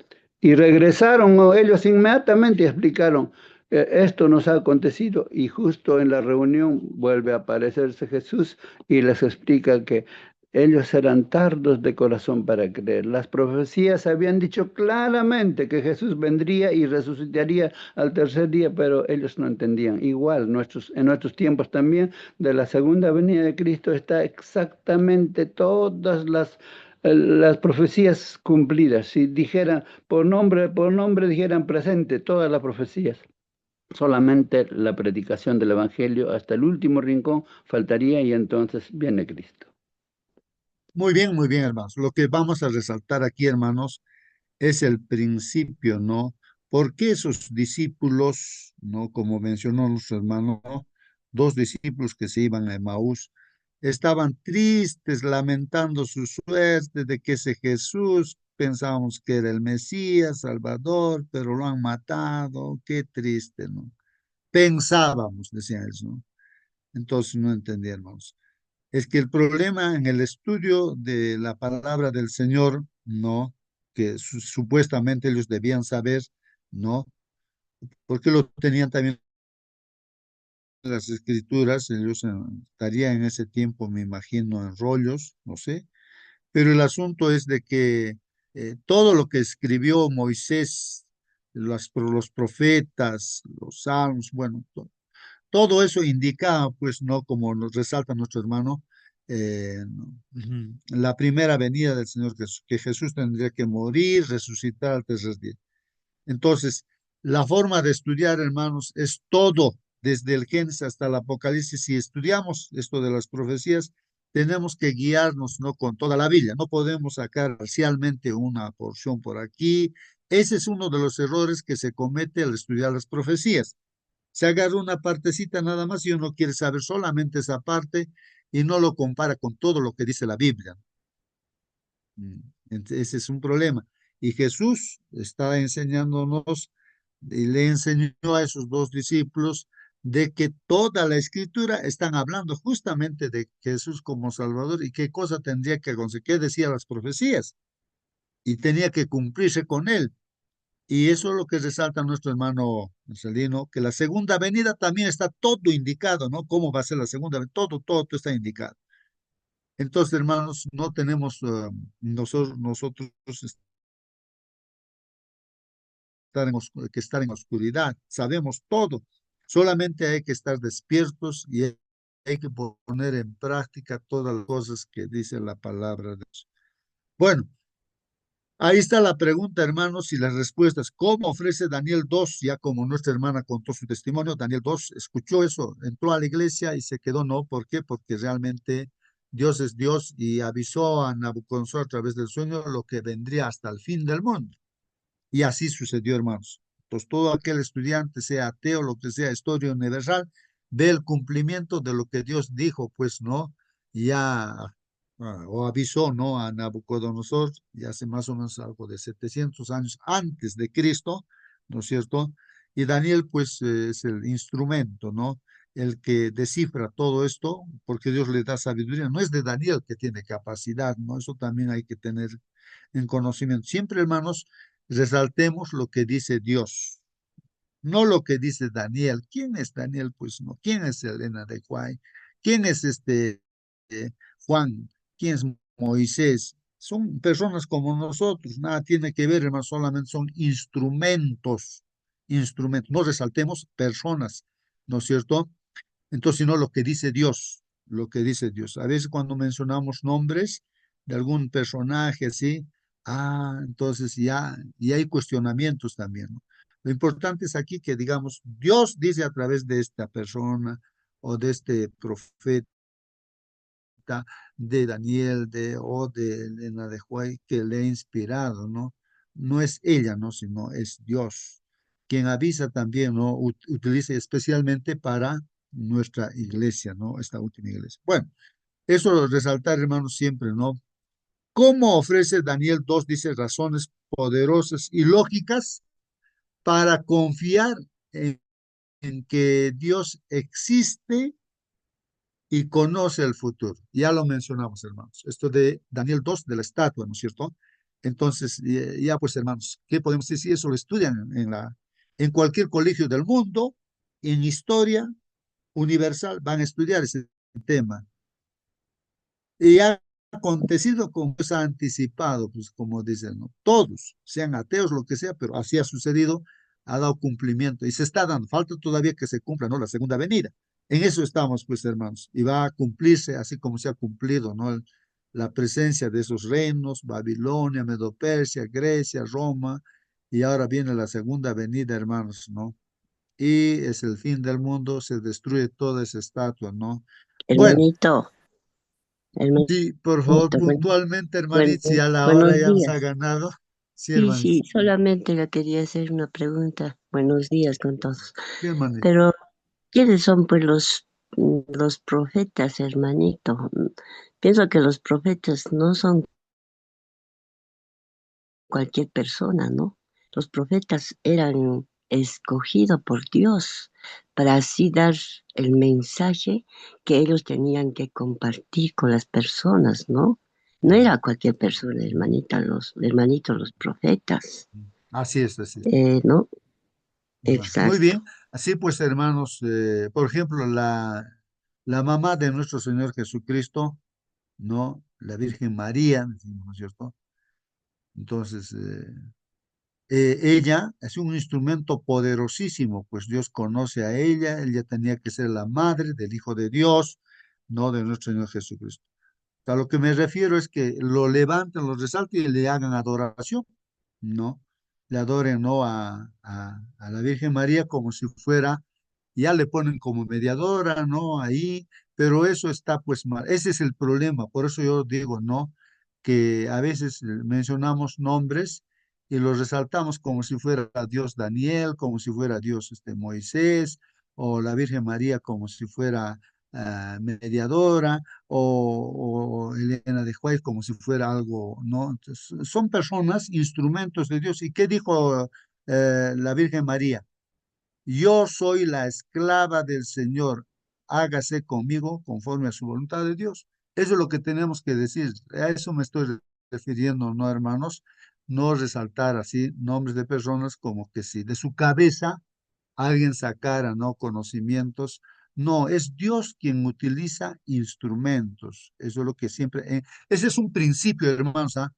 Y regresaron ellos inmediatamente y explicaron, esto nos ha acontecido, y justo en la reunión vuelve a aparecerse Jesús y les explica que ellos eran tardos de corazón para creer. Las profecías habían dicho claramente que Jesús vendría y resucitaría al tercer día, pero ellos no entendían. Igual, en nuestros tiempos también, de la segunda venida de Cristo está exactamente todas las profecías cumplidas. Si dijeran por nombre dijeran presente todas las profecías. Solamente la predicación del Evangelio hasta el último rincón faltaría y entonces viene Cristo. muy bien, hermanos. Lo que vamos a resaltar aquí, hermanos, es el principio, ¿no? ¿Por qué esos discípulos, ¿no? Como mencionó nuestro hermano, ¿no? Dos discípulos que se iban a Emaús, estaban tristes, lamentando su suerte de que ese Jesús, pensábamos que era el Mesías, Salvador, pero lo han matado, qué triste, ¿no? Pensábamos, decían eso, ¿no? Entonces no entendía, hermanos. Es que el problema en el estudio de la palabra del Señor, ¿no? Que supuestamente ellos debían saber, ¿no? Porque lo tenían también en las escrituras, ellos estarían en ese tiempo, me imagino, en rollos, no sé, pero el asunto es de que todo lo que escribió Moisés, los profetas, los salmos, bueno, todo eso indicaba, pues, ¿no? Como nos resalta nuestro hermano, la primera venida del Señor Jesús, que Jesús tendría que morir, resucitar al tercer día. Entonces, la forma de estudiar, hermanos, es todo, desde el Génesis hasta el Apocalipsis. Si estudiamos esto de las profecías, tenemos que guiarnos, ¿no? Con toda la Biblia. No podemos sacar parcialmente una porción por aquí. Ese es uno de los errores que se comete al estudiar las profecías. Se agarra una partecita nada más y uno quiere saber solamente esa parte y no lo compara con todo lo que dice la Biblia. Ese es un problema. Y Jesús está enseñándonos y le enseñó a esos dos discípulos de que toda la escritura están hablando justamente de Jesús como Salvador y qué cosa tendría que acontecer, qué decían las profecías y tenía que cumplirse con él. Y eso es lo que resalta nuestro hermano Marcelino, que la segunda venida también está todo indicado, ¿no? ¿Cómo va a ser la segunda venida? Todo está indicado. Entonces, hermanos, no tenemos nosotros que estar en oscuridad. Sabemos todo. Solamente hay que estar despiertos y hay que poner en práctica todas las cosas que dice la palabra de Dios. Bueno, ahí está la pregunta, hermanos, y las respuestas. ¿Cómo ofrece Daniel 2? Ya como nuestra hermana contó su testimonio, Daniel 2 escuchó eso, entró a la iglesia y se quedó, ¿no? ¿Por qué? Porque realmente Dios es Dios y avisó a Nabucodonosor a través del sueño lo que vendría hasta el fin del mundo. Y así sucedió, hermanos. Entonces, todo aquel estudiante, sea ateo, lo que sea, historia universal, ve el cumplimiento de lo que Dios dijo, pues, ¿no? Ya o avisó, ¿no? A Nabucodonosor, ya hace más o menos algo de 700 años antes de Cristo, ¿no es cierto? Y Daniel, pues, es el instrumento, ¿no? El que descifra todo esto, porque Dios le da sabiduría. No es de Daniel que tiene capacidad, ¿no? Eso también hay que tener en conocimiento. Siempre, hermanos, resaltemos lo que dice Dios, no lo que dice Daniel. ¿Quién es Daniel? Pues no. ¿Quién es Elena de Guay? ¿Quién es Juan? ¿Quién es Moisés? Son personas como nosotros, nada tiene que ver, hermano, solamente son instrumentos, instrumentos. No resaltemos personas, ¿no es cierto? Entonces, sino lo que dice Dios. lo que dice Dios. A veces cuando mencionamos nombres de algún personaje así, entonces ya hay cuestionamientos también, ¿no? Lo importante es aquí que digamos, Dios dice a través de esta persona o de este profeta, de Daniel, o de Elena de White, que le ha inspirado, ¿no? No es ella, ¿no? Sino es Dios, quien avisa también, ¿no? Utiliza especialmente para nuestra iglesia, ¿no? Esta última iglesia. Bueno, eso lo resaltar, hermanos, siempre, ¿no? ¿Cómo ofrece Daniel 2, dice, razones poderosas y lógicas para confiar en que Dios existe y conoce el futuro? Ya lo mencionamos, hermanos. Esto de Daniel 2, de la estatua, ¿no es cierto? Entonces, ya pues, hermanos, ¿qué podemos decir? Eso lo estudian en cualquier colegio del mundo, en historia universal, van a estudiar ese tema. Y ha acontecido como se ha anticipado, pues como dicen, ¿no? Todos, sean ateos, lo que sea, pero así ha sucedido, ha dado cumplimiento y se está dando. Falta todavía que se cumpla, ¿no? La segunda venida. En eso estamos, pues, hermanos, y va a cumplirse así como se ha cumplido, ¿no? La presencia de esos reinos, Babilonia, Medo-Persia, Grecia, Roma, y ahora viene la segunda venida, hermanos, ¿no? Y es el fin del mundo, se destruye toda esa estatua, ¿no? Bueno, Hermanito, hermanito, sí, por favor, buen- puntualmente, hermanita, si a la hora buenos ya nos ha días. ganado. Sí, Sí, hermanita. sí, solamente le quería hacer una pregunta. Buenos días con todos. Sí, hermanita. Pero, ¿quiénes son pues los profetas, hermanito? Pienso que los profetas no son cualquier persona, ¿no? Los profetas eran escogidos por Dios para así dar el mensaje que ellos tenían que compartir con las personas, ¿no? No era cualquier persona, hermanita, los hermanitos, los profetas, Así es, así es. ¿no? Bueno, muy Exacto. bien. Así pues, hermanos, por ejemplo, la mamá de nuestro Señor Jesucristo, ¿no? La Virgen María, decimos, ¿no es cierto? Entonces, ella es un instrumento poderosísimo, pues Dios conoce a ella tenía que ser la madre del Hijo de Dios, no de nuestro Señor Jesucristo. A lo que me refiero es que lo levanten, lo resalten y le hagan adoración, ¿no? Le adoren, ¿no? A la Virgen María como si fuera, ya le ponen como mediadora, ¿no? Ahí, pero eso está pues mal. Ese es el problema. Por eso yo digo, ¿no? Que a veces mencionamos nombres y los resaltamos como si fuera Dios Daniel, como si fuera Dios Moisés, o la Virgen María como si fuera mediadora, o Elena de White como si fuera algo, ¿no? Entonces, son personas, instrumentos de Dios. ¿Y qué dijo la Virgen María? Yo soy la esclava del Señor, hágase conmigo conforme a su voluntad de Dios. Eso es lo que tenemos que decir. A eso me estoy refiriendo, ¿no, hermanos? No resaltar así nombres de personas como que si de su cabeza alguien sacara, ¿no? Conocimientos. No, es Dios quien utiliza instrumentos. Eso es lo que siempre, ese es un principio, hermanos, ¿ah?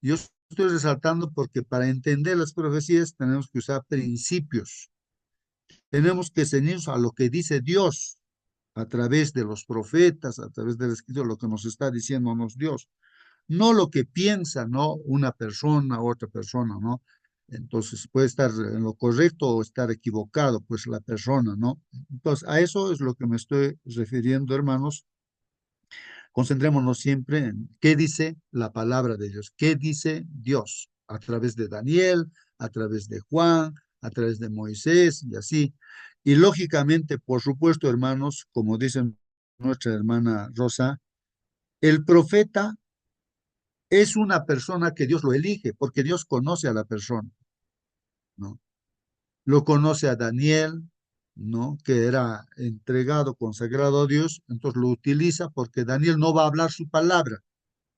Yo estoy resaltando porque para entender las profecías tenemos que usar principios. Tenemos que ceñirnos a lo que dice Dios a través de los profetas, a través del escrito, lo que nos está diciéndonos Dios, no lo que piensa, ¿no? Una persona u otra persona, ¿no? Entonces puede estar en lo correcto o estar equivocado, pues la persona, ¿no? Entonces a eso es lo que me estoy refiriendo, hermanos. Concentrémonos siempre en qué dice la palabra de Dios, qué dice Dios a través de Daniel, a través de Juan, a través de Moisés y así. Y lógicamente, por supuesto, hermanos, como dice nuestra hermana Rosa, el profeta es una persona que Dios lo elige, porque Dios conoce a la persona, ¿no? Lo conoce a Daniel, ¿no? Que era entregado, consagrado a Dios, entonces lo utiliza porque Daniel no va a hablar su palabra,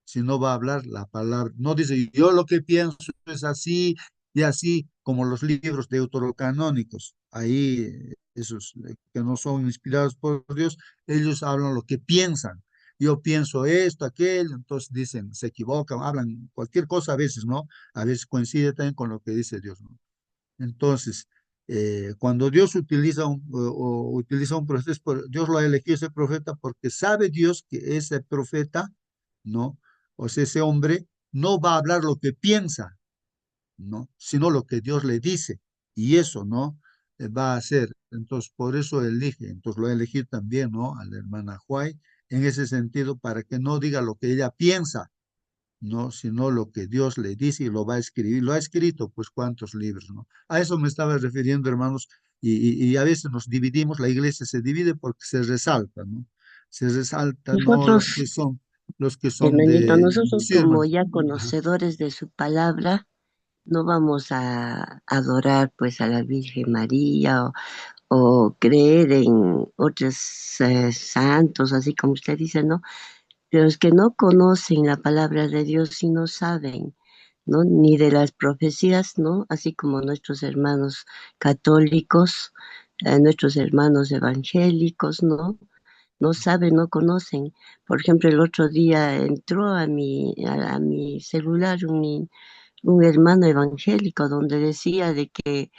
sino va a hablar la palabra. No dice, yo lo que pienso es así y así, como los libros deuterocanónicos. Ahí, esos que no son inspirados por Dios, ellos hablan lo que piensan. Yo pienso esto, aquello, entonces dicen, se equivocan, hablan cualquier cosa a veces, ¿no? A veces coincide también con lo que dice Dios, ¿no? Entonces, Cuando Dios utiliza un profeta, Dios lo ha elegido ese profeta porque sabe Dios que ese profeta, ¿no? O sea, ese hombre no va a hablar lo que piensa, ¿no? Sino lo que Dios le dice. Y eso, ¿no? Va a hacer. Entonces, por eso elige. Entonces, lo ha elegido también, ¿no? A la hermana Huay, en ese sentido, para que no diga lo que ella piensa, ¿no? Sino lo que Dios le dice y lo va a escribir. Lo ha escrito, pues, cuántos libros, ¿no? A eso me estaba refiriendo, hermanos, y a veces nos dividimos, la iglesia se divide porque se resalta, ¿no? Se resalta, ¿no? Nosotros, Los que son hermanito, de, nosotros sí, como hermano. ya Ajá. conocedores de su palabra, no vamos a adorar pues a la Virgen María o creer en otros santos, así como usted dice, ¿no? Los que no conocen la palabra de Dios y no saben, ¿no? Ni de las profecías, ¿no? Así como nuestros hermanos católicos, nuestros hermanos evangélicos, ¿no? No saben, no conocen. Por ejemplo, el otro día entró a mi celular un hermano evangélico donde decía de que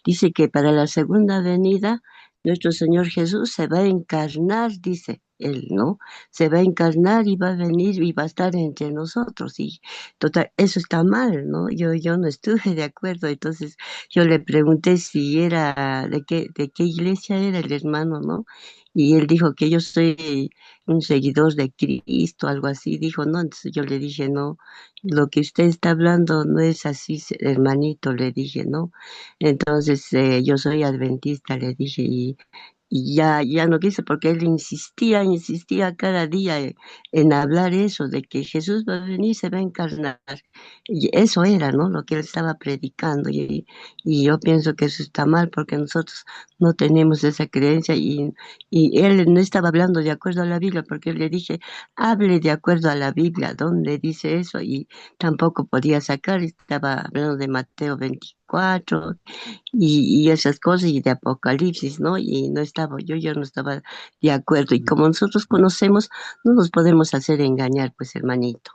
dice que para la segunda venida nuestro Señor Jesús se va a encarnar, dice él, ¿no? Se va a encarnar y va a venir y va a estar entre nosotros. Y total, eso está mal, ¿no? Yo no estuve de acuerdo. Entonces yo le pregunté si era, de qué iglesia era el hermano, ¿no? Y él dijo que yo soy un seguidor de Cristo, algo así, dijo, ¿no? Entonces yo le dije, no, lo que usted está hablando no es así, hermanito, le dije, ¿no? Entonces, yo soy adventista, le dije, y ya no quise porque él insistía cada día en hablar eso, de que Jesús va a venir, se va a encarnar. Y eso era, ¿no? Lo que él estaba predicando. Y yo pienso que eso está mal porque nosotros no tenemos esa creencia y él no estaba hablando de acuerdo a la Biblia porque le dije, hable de acuerdo a la Biblia, ¿dónde dice eso? Y tampoco podía sacar, estaba hablando de Mateo 24 y esas cosas y de Apocalipsis, ¿no? Y no estaba, yo no estaba de acuerdo. Y como nosotros conocemos, no nos podemos hacer engañar, pues, hermanito.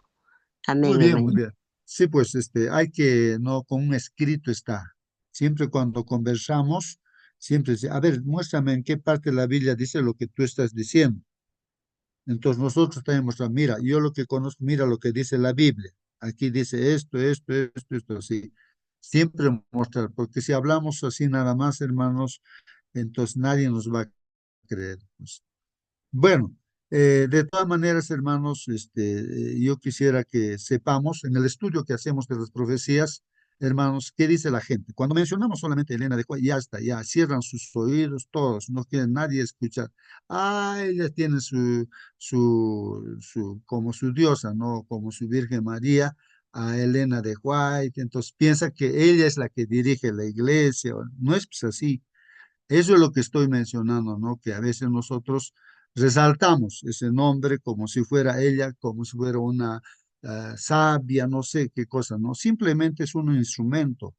Muy Amén, bien, muy hermanito. bien. Sí, pues hay que, no, con un escrito está. Siempre cuando conversamos, siempre dice, a ver, muéstrame en qué parte de la Biblia dice lo que tú estás diciendo. Entonces nosotros tenemos, mira, yo lo que conozco, mira lo que dice la Biblia. Aquí dice esto, así. Siempre mostrar, porque si hablamos así nada más, hermanos, entonces nadie nos va a creer, pues. Bueno, de todas maneras, hermanos, yo quisiera que sepamos en el estudio que hacemos de las profecías, hermanos, ¿qué dice la gente? Cuando mencionamos solamente a Elena de Juárez, ya está, ya cierran sus oídos todos, no quieren nadie escuchar. Ah, ella tiene como su diosa, ¿no? Como su Virgen María, a Elena de White, entonces piensa que ella es la que dirige la iglesia, no es pues así. Eso es lo que estoy mencionando, ¿no? Que a veces nosotros resaltamos ese nombre como si fuera ella, como si fuera una sabia, no sé qué cosa, ¿no? Simplemente es un instrumento,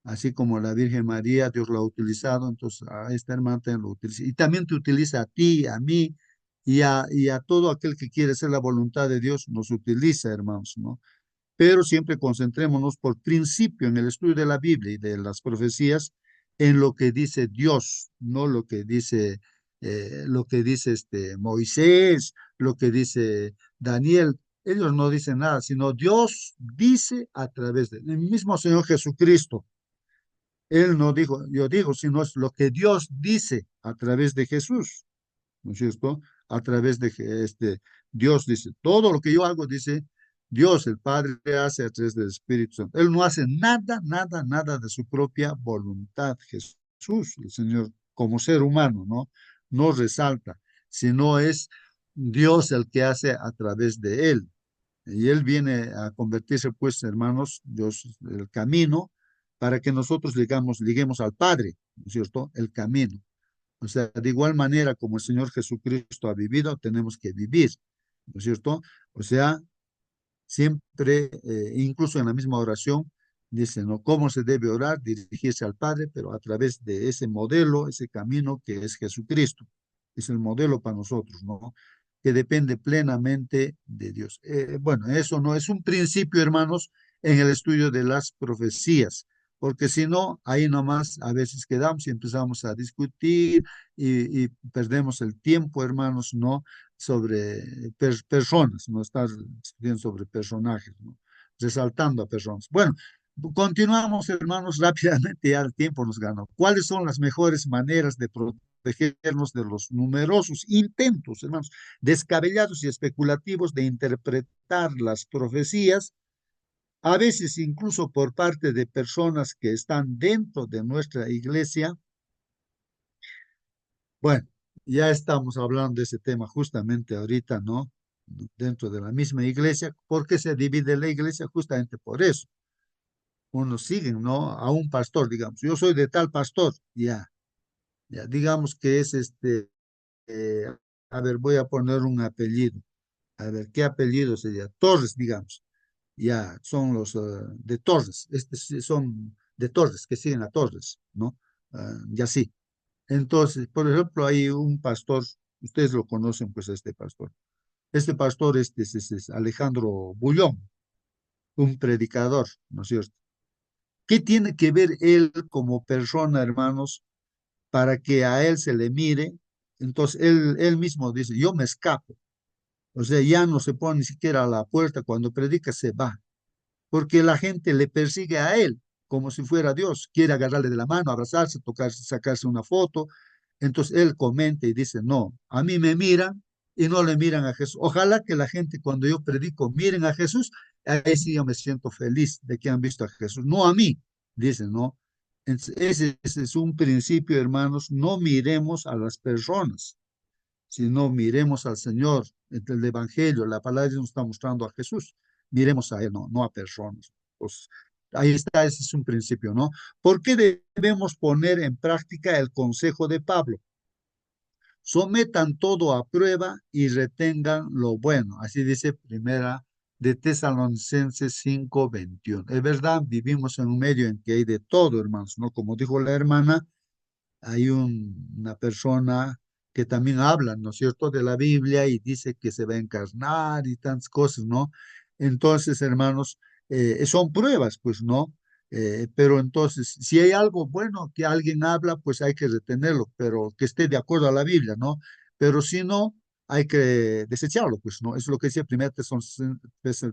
así como la Virgen María, Dios lo ha utilizado, entonces a esta hermana también lo utiliza. Y también te utiliza a ti, a mí y a todo aquel que quiere hacer la voluntad de Dios, nos utiliza, hermanos, ¿no? Pero siempre concentrémonos por principio en el estudio de la Biblia y de las profecías en lo que dice Dios, no lo que dice Moisés, lo que dice Daniel. Ellos no dicen nada, sino Dios dice a través de el mismo Señor Jesucristo. Él no dijo, yo digo, sino es lo que Dios dice a través de Jesús, ¿no es cierto? A través de Dios dice, todo lo que yo hago, dice Dios, el Padre hace a través del Espíritu Santo. Él no hace nada de su propia voluntad. Jesús, el Señor, como ser humano, ¿no? No resalta, sino es Dios el que hace a través de él. Y él viene a convertirse, pues, hermanos, Dios, el camino, para que nosotros liguemos al Padre, ¿no es cierto? El camino. O sea, de igual manera como el Señor Jesucristo ha vivido, tenemos que vivir, ¿no es cierto? O sea, siempre, incluso en la misma oración, dice, ¿no? ¿Cómo se debe orar? Dirigirse al Padre, pero a través de ese modelo, ese camino que es Jesucristo. Es el modelo para nosotros, ¿no? Que depende plenamente de Dios. Bueno, eso no es un principio, hermanos, en el estudio de las profecías. porque si no, ahí nomás a veces quedamos y empezamos a discutir y perdemos el tiempo, hermanos, ¿no? Sobre personas, no estar estudiando sobre personajes, ¿no? Resaltando a personas. Bueno, continuamos, hermanos, rápidamente, ya el tiempo nos ganó. ¿Cuáles son las mejores maneras de protegernos de los numerosos intentos, hermanos, descabellados y especulativos de interpretar las profecías, a veces incluso por parte de personas que están dentro de nuestra iglesia? Bueno, ya estamos hablando de ese tema justamente ahorita, ¿no? Dentro de la misma iglesia. ¿Por qué se divide la iglesia? Justamente por eso. Unos siguen, ¿no? A un pastor, digamos. Yo soy de tal pastor, ya, ya, digamos que es eh, a ver, voy a poner un apellido. A ver, ¿qué apellido sería? Torres, digamos. Ya, son los de Torres. Son de Torres, que siguen a Torres, ¿no? Ya sí. Entonces, por ejemplo, hay un pastor, ustedes lo conocen, pues, este pastor. Este pastor es Alejandro Bullón, un predicador, ¿no es cierto? ¿Qué tiene que ver él como persona, hermanos, para que a él se le mire? Entonces, él mismo dice, yo me escapo. O sea, ya no se pone ni siquiera a la puerta, cuando predica se va, porque la gente le persigue a él como si fuera Dios, quiere agarrarle de la mano, abrazarse, tocarse, sacarse una foto. Entonces él comenta y dice, no, a mí me miran y no le miran a Jesús. Ojalá que la gente cuando yo predico miren a Jesús, ahí sí yo me siento feliz de que han visto a Jesús, no a mí, dice, ¿no? Ese es un principio, hermanos, no miremos a las personas, sino miremos al Señor. Entre el Evangelio, la palabra nos está mostrando a Jesús. Miremos a Él, no, no a personas. Pues ahí está, ese es un principio, ¿no? ¿Por qué debemos poner en práctica el consejo de Pablo? Sometan todo a prueba y retengan lo bueno. Así dice primera de Tesalonicenses 5:21. Es verdad, vivimos en un medio en que hay de todo, hermanos, ¿no? Como dijo la hermana, hay una persona que también habla, ¿no es cierto?, de la Biblia y dice que se va a encarnar y tantas cosas, ¿no? Entonces, hermanos, son pruebas, pues, ¿no? Pero entonces, si hay algo bueno que alguien habla, pues hay que retenerlo, pero que esté de acuerdo a la Biblia, ¿no? Pero si no, hay que desecharlo, pues, ¿no? Es lo que dice 1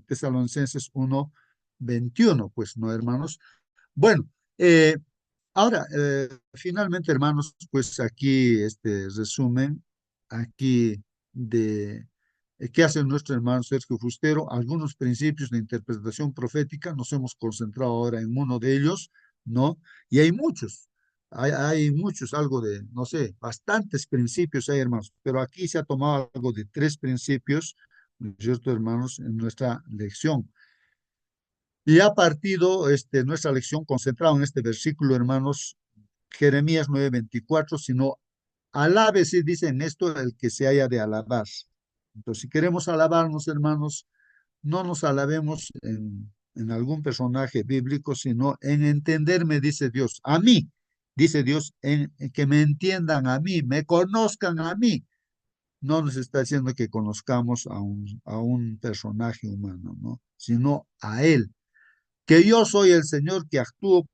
Tesalonicenses 1:21, pues, ¿no, hermanos? Bueno, ahora, finalmente, hermanos, pues aquí este resumen, aquí de qué hace nuestro hermano Sergio Fustero, algunos principios de interpretación profética, nos hemos concentrado ahora en uno de ellos, ¿no? Y hay muchos, algo de, no sé, bastantes principios hay, hermanos, pero aquí se ha tomado algo de 3 principios, ¿no es cierto, hermanos?, en nuestra lección. Y ha partido nuestra lección concentrada en este versículo, hermanos, Jeremías 9:24, sino alábese, dicen esto, el que se haya de alabar. Entonces, si queremos alabarnos, hermanos, no nos alabemos en algún personaje bíblico, sino en entenderme, dice Dios, a mí, dice Dios, en que me entiendan a mí, me conozcan a mí. No nos está diciendo que conozcamos a un personaje humano, ¿no? Sino a Él. Que yo soy el Señor que actúo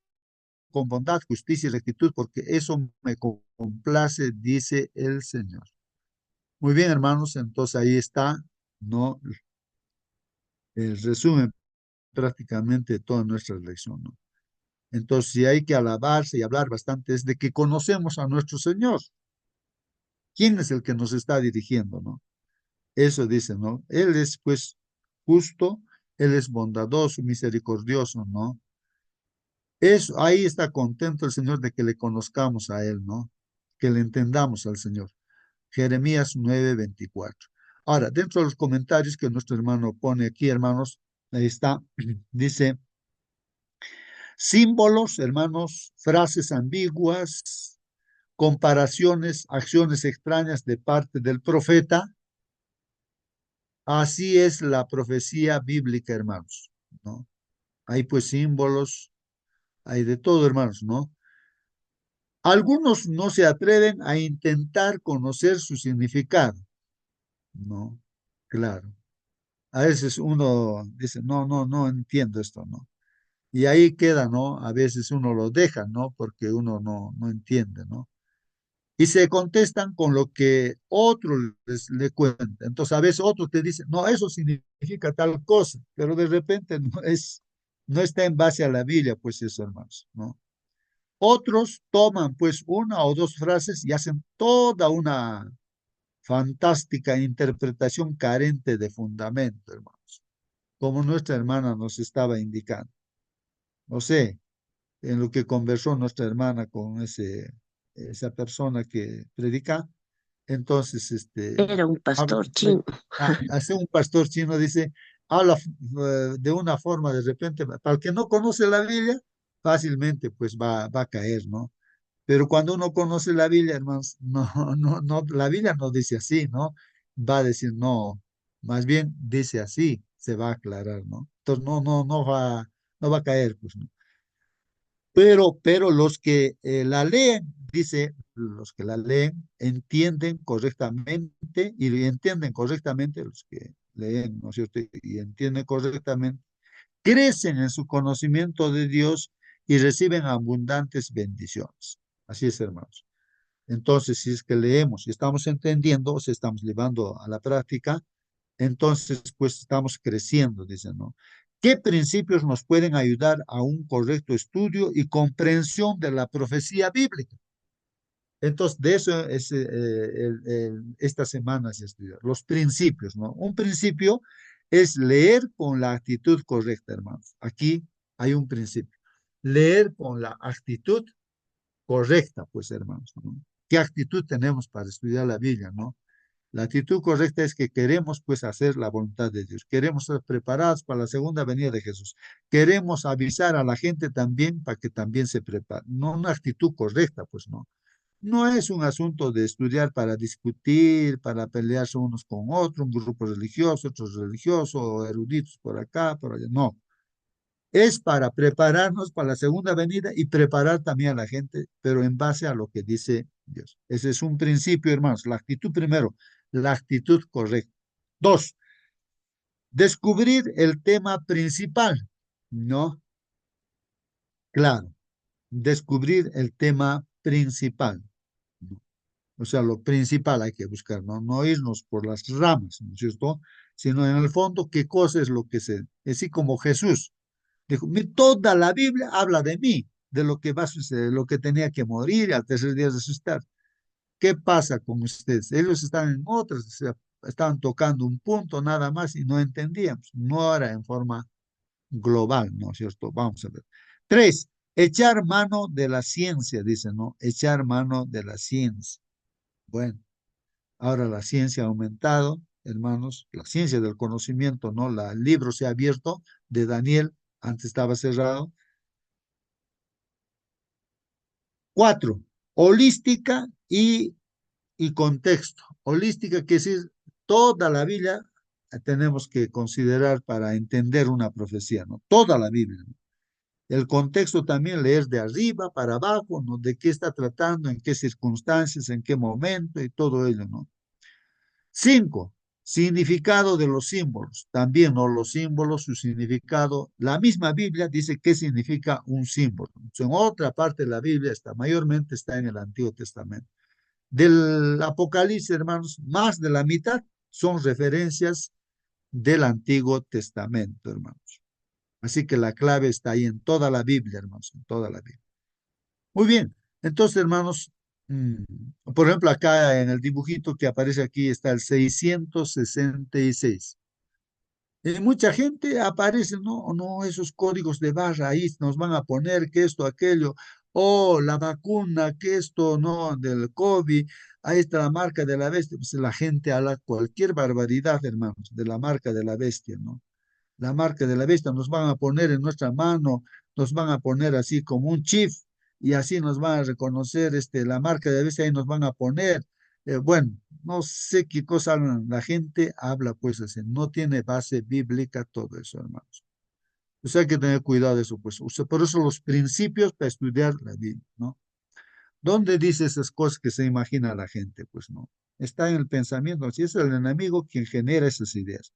con bondad, justicia y rectitud, porque eso me complace, dice el Señor. Muy bien, hermanos, entonces ahí está, ¿no? El resumen prácticamente de toda nuestra lección, ¿no? Entonces, si hay que alabarse y hablar bastante, es de que conocemos a nuestro Señor. ¿Quién es el que nos está dirigiendo, no? Eso dice, ¿no? Él es, pues, justo, Él es bondadoso, misericordioso, ¿no? Ahí está contento el Señor de que le conozcamos a Él, ¿no? Que le entendamos al Señor. Jeremías 9:24. Ahora, dentro de los comentarios que nuestro hermano pone aquí, hermanos, ahí está, dice, símbolos, hermanos, frases ambiguas, comparaciones, acciones extrañas de parte del profeta. Así es la profecía bíblica, hermanos, ¿no? Hay pues símbolos, hay de todo, hermanos, ¿no? Algunos no se atreven a intentar conocer su significado, ¿no? Claro. A veces uno dice, no, no, no entiendo esto, ¿no? Y ahí queda, ¿no? A veces uno lo deja, ¿no? Porque uno no entiende, ¿no? Y se contestan con lo que otro le cuenta. Entonces, a veces otro te dice, no, eso significa tal cosa, pero de repente no está en base a la Biblia, pues eso, hermanos, ¿no? Otros toman, pues, una o dos frases y hacen toda una fantástica interpretación carente de fundamento, hermanos, como nuestra hermana nos estaba indicando. No sé, en lo que conversó nuestra hermana con esa persona que predica. Entonces, Era un habla, pastor chino. hace un pastor chino, dice, habla de una forma de repente, para el que no conoce la Biblia, fácilmente pues va a caer, ¿no? Pero cuando uno conoce la Biblia, hermanos, la Biblia no dice así, ¿no? Va a decir, no, más bien dice así, se va a aclarar, ¿no? Entonces, no va a caer, pues, ¿no? Pero los que la leen, dice, los que la leen entienden correctamente y entienden correctamente los que leen, ¿no es cierto? Y entienden correctamente, crecen en su conocimiento de Dios y reciben abundantes bendiciones. Así es, hermanos. Entonces, si es que leemos y estamos entendiendo, o sea, estamos llevando a la práctica, entonces, pues estamos creciendo, dicen, ¿no? ¿Qué principios nos pueden ayudar a un correcto estudio y comprensión de la profecía bíblica? Entonces, de eso es esta semana se estudia, los principios, ¿no? Un principio es leer con la actitud correcta, hermanos. Aquí hay un principio. Leer con la actitud correcta, pues, hermanos, ¿no? ¿Qué actitud tenemos para estudiar la Biblia, no? La actitud correcta es que queremos pues hacer la voluntad de Dios. Queremos estar preparados para la segunda venida de Jesús. Queremos avisar a la gente también para que también se prepare. No una actitud correcta, pues no. No es un asunto de estudiar para discutir, para pelearse unos con otros, un grupo religioso, otros religiosos, eruditos por acá, por allá. No. Es para prepararnos para la segunda venida y preparar también a la gente, pero en base a lo que dice Dios. Ese es un principio, hermanos. La actitud primero, la actitud correcta. Dos, descubrir el tema principal, ¿no? Claro, descubrir el tema principal, ¿no? O sea, lo principal hay que buscar, ¿no? No irnos por las ramas, ¿no es cierto? Sino en el fondo, ¿qué cosa es lo que se... Es así como Jesús dijo, toda la Biblia habla de mí, de lo que va a suceder, lo que tenía que morir y al tercer día resucitar. ¿Qué pasa con ustedes? Ellos están en otras, o sea, estaban tocando un punto nada más y no entendíamos. No era en forma global, ¿no es cierto? Vamos a ver. Tres, echar mano de la ciencia, dice, ¿no? Echar mano de la ciencia. Bueno, ahora la ciencia ha aumentado, hermanos, la ciencia del conocimiento, ¿no? El libro se ha abierto de Daniel, antes estaba cerrado. Cuatro, holística y contexto. Holística quiere decir toda la Biblia tenemos que considerar para entender una profecía, ¿no? Toda la Biblia, ¿no? El contexto también leer de arriba para abajo, ¿no? De qué está tratando, en qué circunstancias, en qué momento y todo ello, ¿no? Cinco, significado de los símbolos. También, ¿no? Los símbolos, su significado. La misma Biblia dice qué significa un símbolo. En otra parte de la Biblia está, mayormente está en el Antiguo Testamento. Del Apocalipsis, hermanos, más de la mitad son referencias del Antiguo Testamento, hermanos. Así que la clave está ahí en toda la Biblia, hermanos, en toda la Biblia. Muy bien, entonces, hermanos, por ejemplo, acá en el dibujito que aparece aquí está el 666. Mucha gente aparece, no, no, esos códigos de barra ahí nos van a poner que esto, aquello, o la vacuna, que esto, no, del COVID, ahí está la marca de la bestia. Pues la gente habla cualquier barbaridad, hermanos, de la marca de la bestia, ¿no? La marca de la bestia nos van a poner en nuestra mano, nos van a poner así como un chip y así nos van a reconocer la marca de la bestia y nos van a poner. Bueno, no sé qué cosa hablan. La gente habla pues así, no tiene base bíblica todo eso, hermanos. Pues hay que tener cuidado de eso, pues. O sea, por eso los principios para estudiar la Biblia, ¿no? ¿Dónde dice esas cosas que se imagina la gente? Pues no. Está en el pensamiento, si es el enemigo quien genera esas ideas.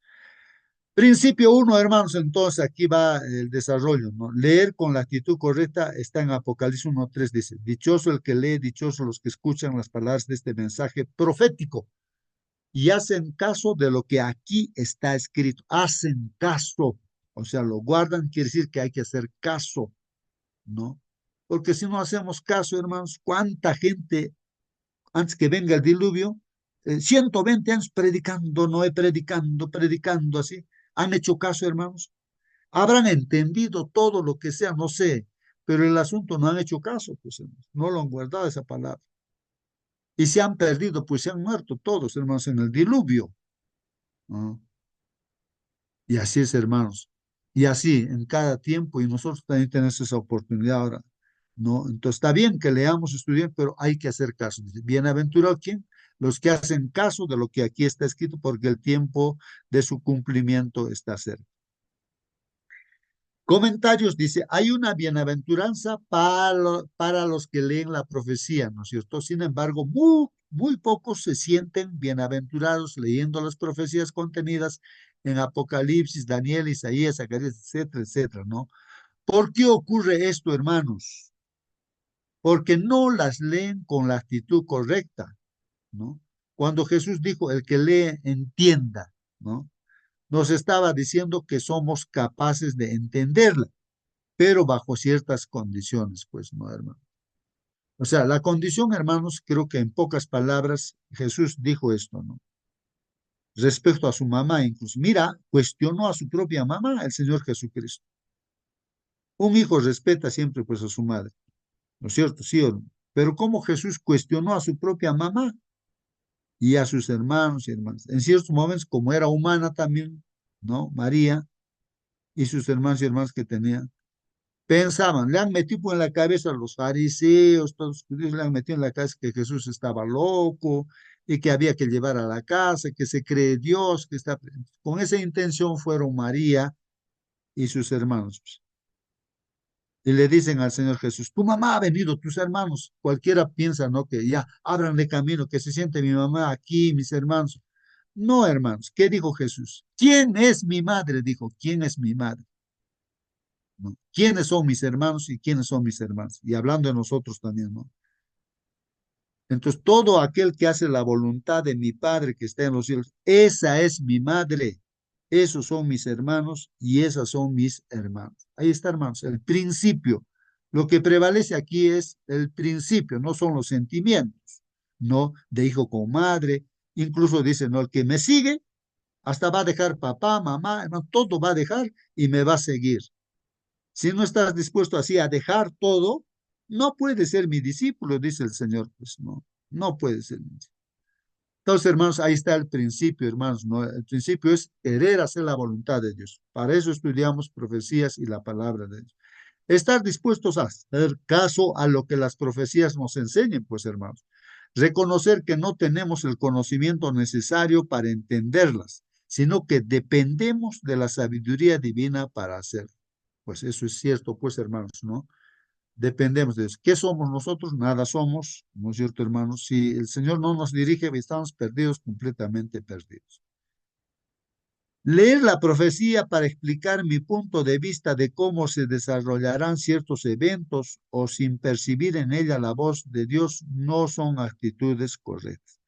Principio uno, hermanos, entonces aquí va el desarrollo, ¿no? Leer con la actitud correcta está en Apocalipsis 1:3, dice, dichoso el que lee, dichoso los que escuchan las palabras de este mensaje profético y hacen caso de lo que aquí está escrito. Hacen caso, o sea, lo guardan, quiere decir que hay que hacer caso, ¿no? Porque si no hacemos caso, hermanos, ¿cuánta gente antes que venga el diluvio, 120 años predicando, Noé predicando, predicando así? ¿Han hecho caso, hermanos? Habrán entendido todo lo que sea, no sé, pero el asunto no han hecho caso, pues hermanos, no lo han guardado esa palabra. Y se han perdido, pues se han muerto todos, hermanos, en el diluvio, ¿no? Y así es, hermanos. Y así en cada tiempo, y nosotros también tenemos esa oportunidad ahora, ¿no? Entonces está bien que leamos, estudiar, pero hay que hacer caso. Dice, bienaventurado quién, los que hacen caso de lo que aquí está escrito, porque el tiempo de su cumplimiento está cerca. Comentarios, dice, hay una bienaventuranza para los que leen la profecía, ¿no es cierto? Sin embargo, muy pocos se sienten bienaventurados leyendo las profecías contenidas en Apocalipsis, Daniel, Isaías, Zacarías, etcétera, etcétera, ¿no? ¿Por qué ocurre esto, hermanos? Porque no las leen con la actitud correcta, ¿no? Cuando Jesús dijo, el que lee, entienda, ¿no? Nos estaba diciendo que somos capaces de entenderla, pero bajo ciertas condiciones, pues, no, hermano. O sea, la condición, hermanos, creo que en pocas palabras Jesús dijo esto, ¿no? Respecto a su mamá, incluso. Mira, cuestionó a su propia mamá, el Señor Jesucristo. Un hijo respeta siempre, pues, a su madre, ¿no es cierto? Sí o no. Pero cómo Jesús cuestionó a su propia mamá y a sus hermanos y hermanas. En ciertos momentos, como era humana también, ¿no? María y sus hermanos y hermanas que tenían. Pensaban, le han metido en la cabeza a los fariseos, todos los judíos le han metido en la cabeza que Jesús estaba loco y que había que llevar a la casa, que se cree Dios, que está... Con esa intención fueron María y sus hermanos, pues. Y le dicen al Señor Jesús, tu mamá ha venido, tus hermanos. Cualquiera piensa, ¿no? Que ya, ábranle camino, que se siente mi mamá aquí, mis hermanos. No, hermanos, ¿qué dijo Jesús? ¿Quién es mi madre? Dijo, ¿quién es mi madre? ¿No? ¿Quiénes son mis hermanos y quiénes son mis hermanas? Y hablando de nosotros también, ¿no? Entonces, todo aquel que hace la voluntad de mi Padre que está en los cielos, esa es mi madre, esos son mis hermanos y esas son mis hermanos. Ahí está, hermanos, el principio. Lo que prevalece aquí es el principio, no son los sentimientos, ¿no? De hijo con madre. Incluso dice, no, el que me sigue, hasta va a dejar papá, mamá, hermano, todo va a dejar y me va a seguir. Si no estás dispuesto así a dejar todo, no puedes ser mi discípulo, dice el Señor. Pues no, no puedes ser mi discípulo. Entonces, hermanos, ahí está el principio, hermanos, ¿no? El principio es querer hacer la voluntad de Dios. Para eso estudiamos profecías y la palabra de Dios. Estar dispuestos a hacer caso a lo que las profecías nos enseñen, pues, hermanos. Reconocer que no tenemos el conocimiento necesario para entenderlas, sino que dependemos de la sabiduría divina para hacerlo. Pues eso es cierto, pues, hermanos, ¿no? Dependemos de eso. ¿Qué somos nosotros? Nada somos, ¿no es cierto, hermanos? Si el Señor no nos dirige, estamos perdidos, completamente perdidos. Leer la profecía para explicar mi punto de vista de cómo se desarrollarán ciertos eventos o sin percibir en ella la voz de Dios no son actitudes correctas.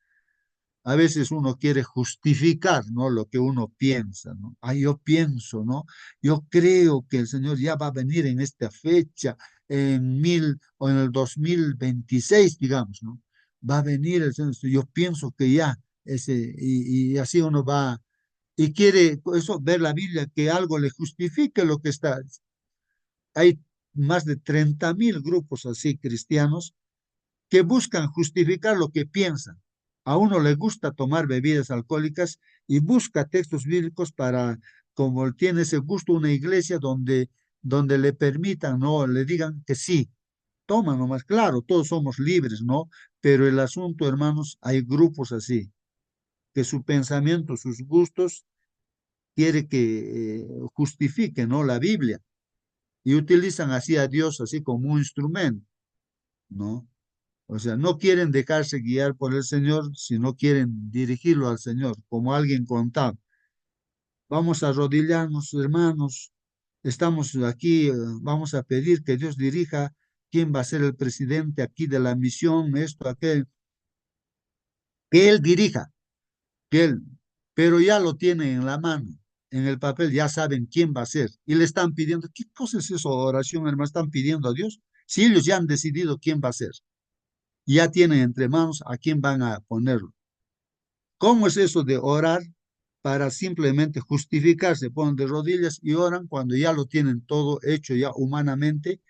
A veces uno quiere justificar, ¿no? Lo que uno piensa, ¿no? Ah, yo pienso, ¿no? Yo creo que el Señor ya va a venir en esta fecha, o en el 2026, digamos, ¿no? Va a venir el Señor. Yo pienso que ya, y así uno va, y quiere eso, ver la Biblia, que algo le justifique lo que está. Hay más de 30.000 grupos así cristianos que buscan justificar lo que piensan. A uno le gusta tomar bebidas alcohólicas y busca textos bíblicos para, como tiene ese gusto, una iglesia donde le permitan, ¿no? Le digan que sí, toma nomás. Claro, todos somos libres, ¿no? Pero el asunto, hermanos, hay grupos así, que su pensamiento, sus gustos, quiere que justifique, ¿no? La Biblia. Y utilizan así a Dios así como un instrumento, ¿no? O sea, no quieren dejarse guiar por el Señor, sino quieren dirigirlo al Señor, como alguien contado. vamos a arrodillarnos, hermanos, estamos aquí, vamos a pedir que Dios dirija quién va a ser el presidente aquí de la misión, esto, aquel, que Él dirija, que Él, pero ya lo tienen en la mano, en el papel, ya saben quién va a ser, y le están pidiendo, ¿qué cosa es eso, oración, hermano? Están pidiendo a Dios, si ellos ya han decidido quién va a ser, ya tienen entre manos a quién van a ponerlo. ¿Cómo es eso de orar para simplemente justificarse? Ponen de rodillas y oran cuando ya lo tienen todo hecho ya humanamente.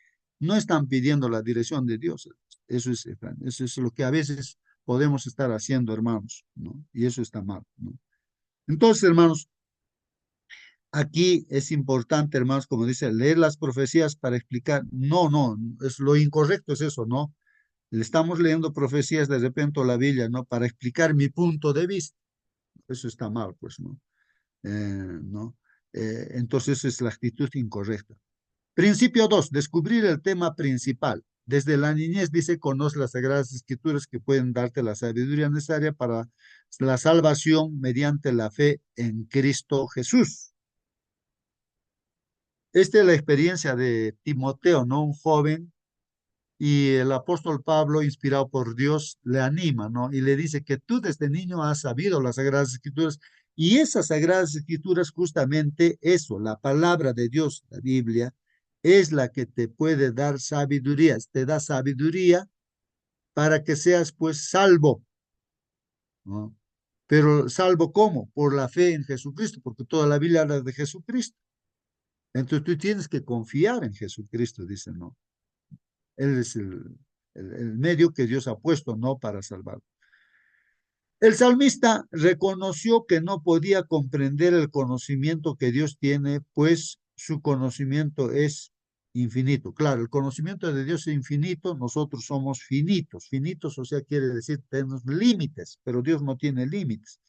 No están pidiendo la dirección de Dios. Eso es lo que a veces podemos estar haciendo, hermanos, ¿no? Y eso está mal, ¿no? Entonces, hermanos, aquí es importante, hermanos, como dice, leer las profecías para explicar. No, no, es lo incorrecto es eso, ¿no? Le estamos leyendo profecías de repente o la Biblia, ¿no? Para explicar mi punto de vista. Eso está mal, pues, ¿no? ¿No? Entonces, esa es la actitud incorrecta. Principio 2, descubrir el tema principal. Desde la niñez dice, conoce las Sagradas Escrituras que pueden darte la sabiduría necesaria para la salvación mediante la fe en Cristo Jesús. Esta es la experiencia de Timoteo, ¿no? Un joven, y el apóstol Pablo, inspirado por Dios, le anima, ¿no? Y le dice que tú desde niño has sabido las Sagradas Escrituras, y esas Sagradas Escrituras, justamente eso, la palabra de Dios, la Biblia, es la que te puede dar sabiduría, te da sabiduría para que seas pues salvo, ¿no? Pero salvo ¿cómo? Por la fe en Jesucristo, porque toda la Biblia habla de Jesucristo. Entonces tú tienes que confiar en Jesucristo, dice, ¿no? Él es el medio que Dios ha puesto, ¿no? Para salvar. El salmista reconoció que no podía comprender el conocimiento que Dios tiene, pues su conocimiento es infinito. Claro, el conocimiento de Dios es infinito, nosotros somos finitos. Finitos, o sea, quiere decir tenemos límites, pero Dios no tiene límites.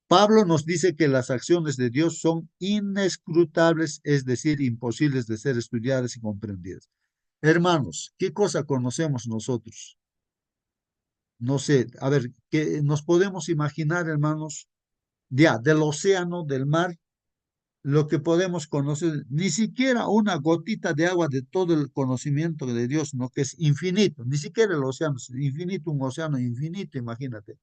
Pablo nos dice que las acciones de Dios son inescrutables, es decir, imposibles de ser estudiadas y comprendidas. Hermanos, ¿qué cosa conocemos nosotros? No sé, a ver, ¿qué nos podemos imaginar, hermanos? Ya, del océano, del mar, lo que podemos conocer, ni siquiera una gotita de agua de todo el conocimiento de Dios, ¿no? Que es infinito, ni siquiera el océano es infinito, un océano infinito, imagínate.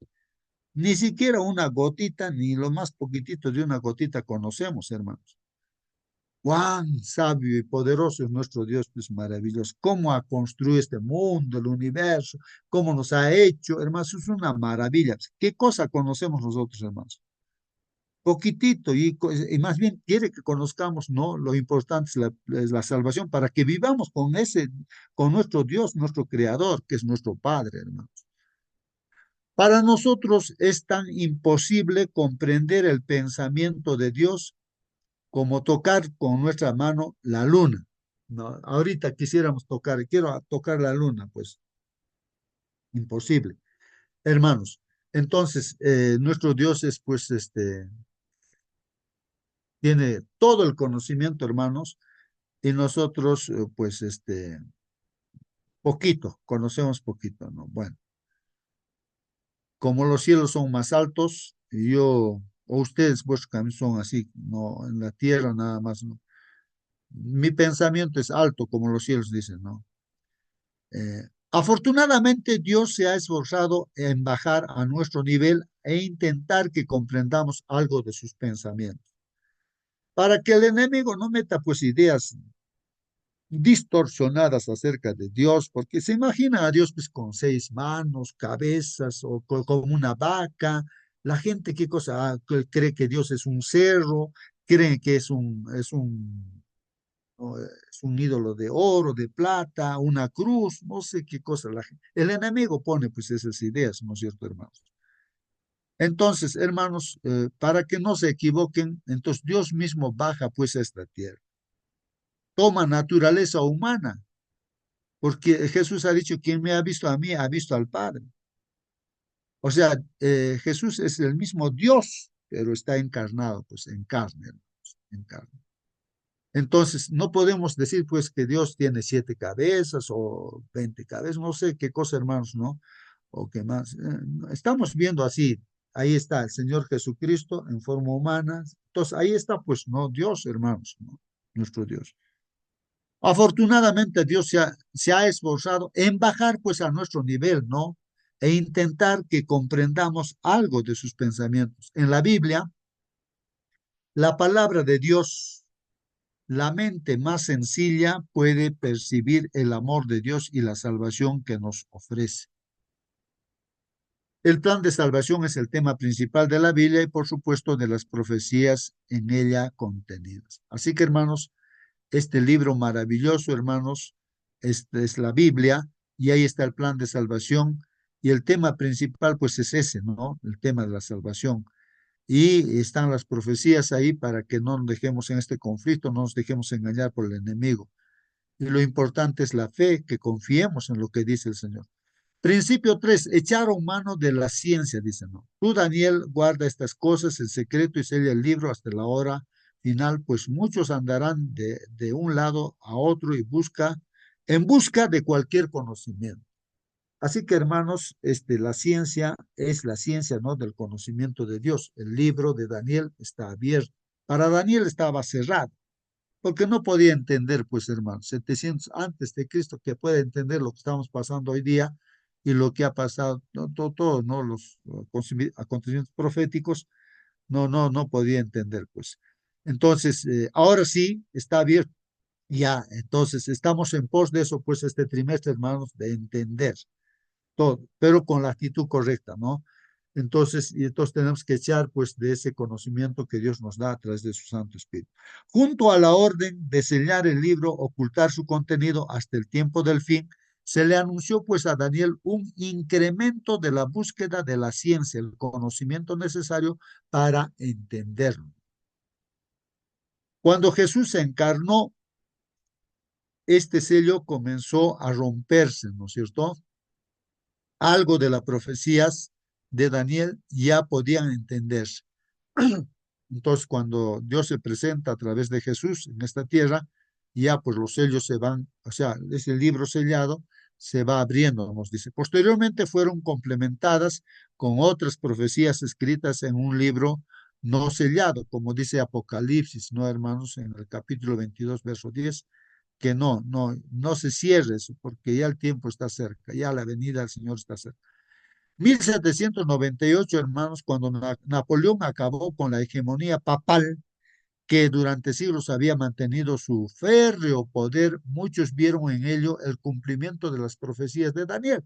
Ni siquiera una gotita, ni lo más poquitito de una gotita conocemos, hermanos. Cuán sabio y poderoso es nuestro Dios, pues maravilloso. Cómo ha construido este mundo, el universo, cómo nos ha hecho, hermanos, es una maravilla. ¿Qué cosa conocemos nosotros, hermanos? Poquitito, y más bien quiere que conozcamos, ¿no? Lo importante es la salvación para que vivamos con con nuestro Dios, nuestro Creador, que es nuestro Padre, hermanos. Para nosotros es tan imposible comprender el pensamiento de Dios como tocar con nuestra mano la luna. No, ahorita quisiéramos tocar, quiero tocar la luna, pues imposible. Hermanos, entonces nuestro Dios es, pues, tiene todo el conocimiento, hermanos, y nosotros, pues, poquito, conocemos poquito, ¿no? Bueno, como los cielos son más altos, y yo, o ustedes, vuestros caminos son así, no, en la tierra nada más, ¿no? Mi pensamiento es alto, como los cielos dicen, ¿no? Afortunadamente, Dios se ha esforzado en bajar a nuestro nivel e intentar que comprendamos algo de sus pensamientos, para que el enemigo no meta pues ideas distorsionadas acerca de Dios, porque se imagina a Dios pues con 6 manos, cabezas o como una vaca. La gente, ¿qué cosa? Cree que Dios es un cerro, cree que ¿no? Es un ídolo de oro, de plata, una cruz, no sé qué cosa. El enemigo pone pues esas ideas, ¿no es cierto, hermanos? Entonces, hermanos, para que no se equivoquen, entonces Dios mismo baja pues a esta tierra, toma naturaleza humana, porque Jesús ha dicho, quien me ha visto a mí, ha visto al Padre. O sea, Jesús es el mismo Dios, pero está encarnado, pues en carne, hermanos, en carne. Entonces, no podemos decir pues que Dios tiene 7 cabezas o 20 cabezas, no sé qué cosa, hermanos, ¿no? O qué más. Estamos viendo así ahí está el Señor Jesucristo en forma humana. Entonces, ahí está, pues, ¿no? Dios, hermanos, ¿no? Nuestro Dios. Afortunadamente, Dios se ha esforzado en bajar, pues, a nuestro nivel, ¿no? E intentar que comprendamos algo de sus pensamientos. En la Biblia, la palabra de Dios, la mente más sencilla puede percibir el amor de Dios y la salvación que nos ofrece. El plan de salvación es el tema principal de la Biblia y, por supuesto, de las profecías en ella contenidas. Así que, hermanos, este libro maravilloso, hermanos, este es la Biblia y ahí está el plan de salvación y el tema principal, pues, es ese, ¿no? El tema de la salvación. Y están las profecías ahí para que no nos dejemos en este conflicto, no nos dejemos engañar por el enemigo. Y lo importante es la fe, que confiemos en lo que dice el Señor. Principio 3, echaron mano de la ciencia, dice, ¿no? Tú, Daniel, guarda estas cosas en secreto y sella el libro hasta la hora final, pues muchos andarán de un lado a otro y en busca de cualquier conocimiento. Así que, hermanos, la ciencia es la ciencia, ¿no? Del conocimiento de Dios. El libro de Daniel está abierto. Para Daniel estaba cerrado porque no podía entender, pues hermano, 700 antes de Cristo, que puede entender lo que estamos pasando hoy día y lo que ha pasado, no, todo, ¿no? Los acontecimientos proféticos, no podía entender, pues. Entonces, ahora sí está abierto, ya, entonces estamos en pos de eso, pues este trimestre, hermanos, de entender todo, pero con la actitud correcta, ¿no? Entonces tenemos que echar pues de ese conocimiento que Dios nos da a través de su Santo Espíritu. Junto a la orden de sellar el libro, ocultar su contenido hasta el tiempo del fin, se le anunció pues a Daniel un incremento de la búsqueda de la ciencia, el conocimiento necesario para entenderlo. Cuando Jesús se encarnó, este sello comenzó a romperse, ¿no es cierto? Algo de las profecías de Daniel ya podían entenderse. Entonces, cuando Dios se presenta a través de Jesús en esta tierra, ya pues los sellos se van, o sea, ese libro sellado se va abriendo, nos dice. Posteriormente fueron complementadas con otras profecías escritas en un libro no sellado, como dice Apocalipsis, ¿no, hermanos? En el capítulo 22, verso 10, que no se cierre eso, porque ya el tiempo está cerca, ya la venida del Señor está cerca. 1798, hermanos, cuando Napoleón acabó con la hegemonía papal, que durante siglos había mantenido su férreo poder, muchos vieron en ello el cumplimiento de las profecías de Daniel.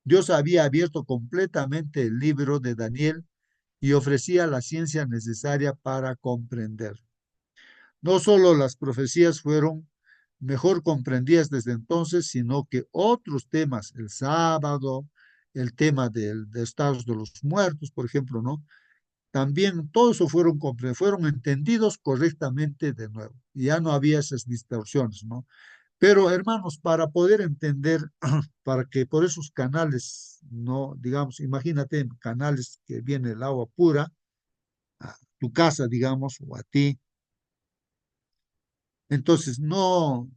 Dios había abierto completamente el libro de Daniel y ofrecía la ciencia necesaria para comprender. No solo las profecías fueron mejor comprendidas desde entonces, sino que otros temas, el sábado, el tema de estados de los muertos, por ejemplo, ¿no? También todo eso fueron entendidos correctamente de nuevo. Ya no había esas distorsiones, ¿no? Pero hermanos, para poder entender, para que por esos canales, no, digamos, imagínate canales que viene el agua pura a tu casa, digamos, o a ti, entonces no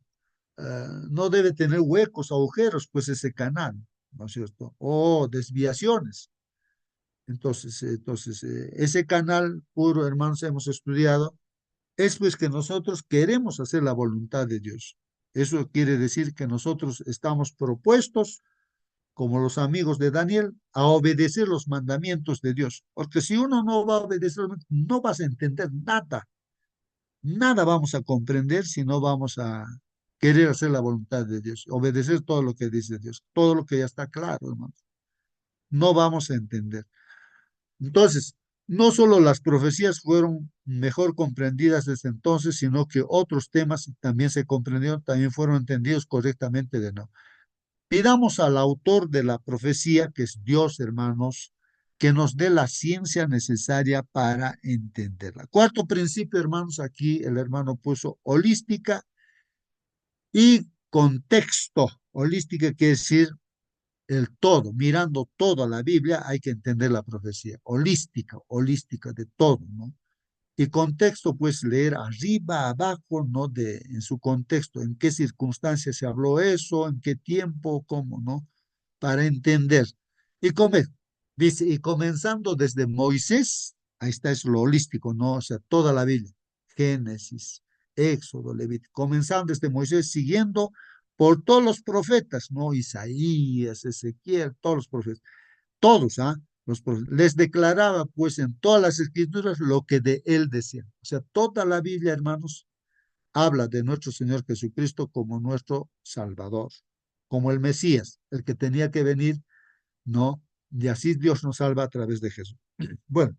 debe tener huecos, agujeros, pues ese canal, ¿no es cierto? O desviaciones. Entonces, ese canal puro, hermanos, hemos estudiado, es pues que nosotros queremos hacer la voluntad de Dios. Eso quiere decir que nosotros estamos propuestos, como los amigos de Daniel, a obedecer los mandamientos de Dios. Porque si uno no va a obedecer, no vas a entender nada. Nada vamos a comprender si no vamos a querer hacer la voluntad de Dios, obedecer todo lo que dice Dios, todo lo que ya está claro, hermano. No vamos a entender. Entonces, no solo las profecías fueron mejor comprendidas desde entonces, sino que otros temas también se comprendieron, también fueron entendidos correctamente de nuevo. Pidamos al autor de la profecía, que es Dios, hermanos, que nos dé la ciencia necesaria para entenderla. Cuarto principio, hermanos, aquí el hermano puso holística y contexto. Holística quiere decir el todo, mirando toda la Biblia, hay que entender la profecía. Holística de todo, ¿no? Y contexto, pues leer arriba, abajo, ¿no? En su contexto, en qué circunstancias se habló eso, en qué tiempo, cómo, ¿no? Para entender. Y Dice, y comenzando desde Moisés, ahí está, es lo holístico, ¿no? O sea, toda la Biblia, Génesis, Éxodo, Levítico, comenzando desde Moisés, siguiendo por todos los profetas, ¿no? Isaías, Ezequiel, todos los profetas, todos, ¿ah? Les declaraba, pues, en todas las escrituras lo que de él decían. O sea, toda la Biblia, hermanos, habla de nuestro Señor Jesucristo como nuestro Salvador, como el Mesías, el que tenía que venir, ¿no? Y así Dios nos salva a través de Jesús. Bueno,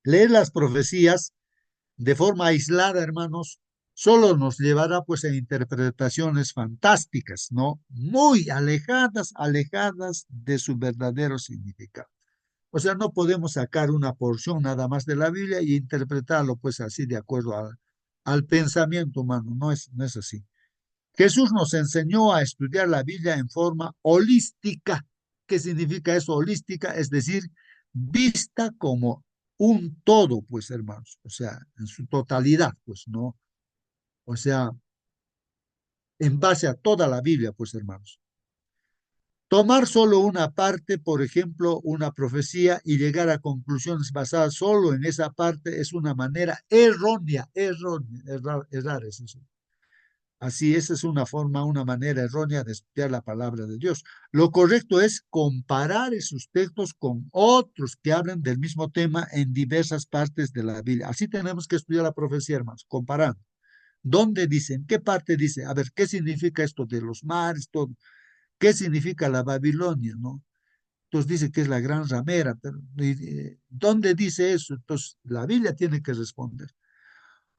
leer las profecías de forma aislada, hermanos, solo nos llevará pues a interpretaciones fantásticas, ¿no? Muy alejadas de su verdadero significado. O sea, no podemos sacar una porción nada más de la Biblia y interpretarlo pues así de acuerdo al pensamiento humano, no es así. Jesús nos enseñó a estudiar la Biblia en forma holística. ¿Qué significa eso? Holística, es decir, vista como un todo, pues, hermanos, o sea, en su totalidad, pues, ¿no? O sea, en base a toda la Biblia, pues, hermanos. Tomar solo una parte, por ejemplo, una profecía, y llegar a conclusiones basadas solo en esa parte es una manera errar es eso. Así, esa es una forma, una manera errónea de estudiar la palabra de Dios. Lo correcto es comparar esos textos con otros que hablan del mismo tema en diversas partes de la Biblia. Así tenemos que estudiar la profecía, hermanos, comparando. ¿Dónde dicen? ¿Qué parte dice? A ver, ¿qué significa esto de los mares? Todo? ¿Qué significa la Babilonia? ¿No? Entonces dice que es la gran ramera, pero ¿dónde dice eso? Entonces la Biblia tiene que responder.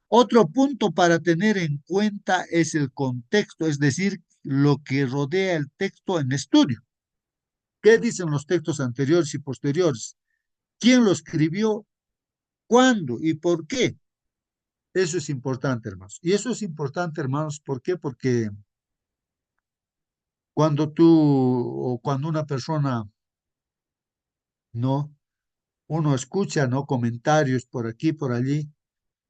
Otro punto para tener en cuenta es el contexto, es decir, lo que rodea el texto en estudio. ¿Qué dicen los textos anteriores y posteriores? ¿Quién lo escribió? ¿Cuándo? ¿Y por qué? Eso es importante, hermanos. Y eso es importante, hermanos, ¿por qué? Porque cuando tú o cuando una persona, ¿no? Uno escucha, ¿no? Comentarios por aquí, por allí.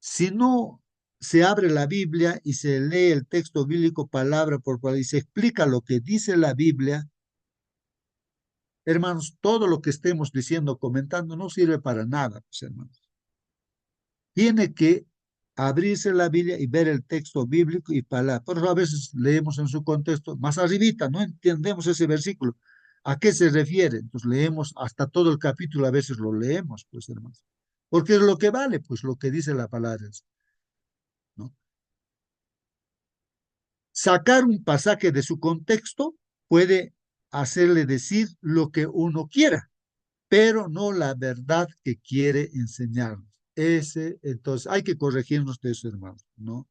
Si no se abre la Biblia y se lee el texto bíblico palabra por palabra y se explica lo que dice la Biblia, hermanos, todo lo que estemos diciendo, comentando, no sirve para nada, pues, hermanos. Tiene que abrirse la Biblia y ver el texto bíblico y palabra. Por eso a veces leemos en su contexto, más arribita, no entendemos ese versículo. ¿A qué se refiere? Entonces leemos hasta todo el capítulo, a veces lo leemos, pues, hermanos. Porque es lo que vale, pues, lo que dice la palabra, ¿no? Sacar un pasaje de su contexto puede hacerle decir lo que uno quiera, pero no la verdad que quiere enseñarnos. Entonces, hay que corregirnos de eso, hermanos, ¿no?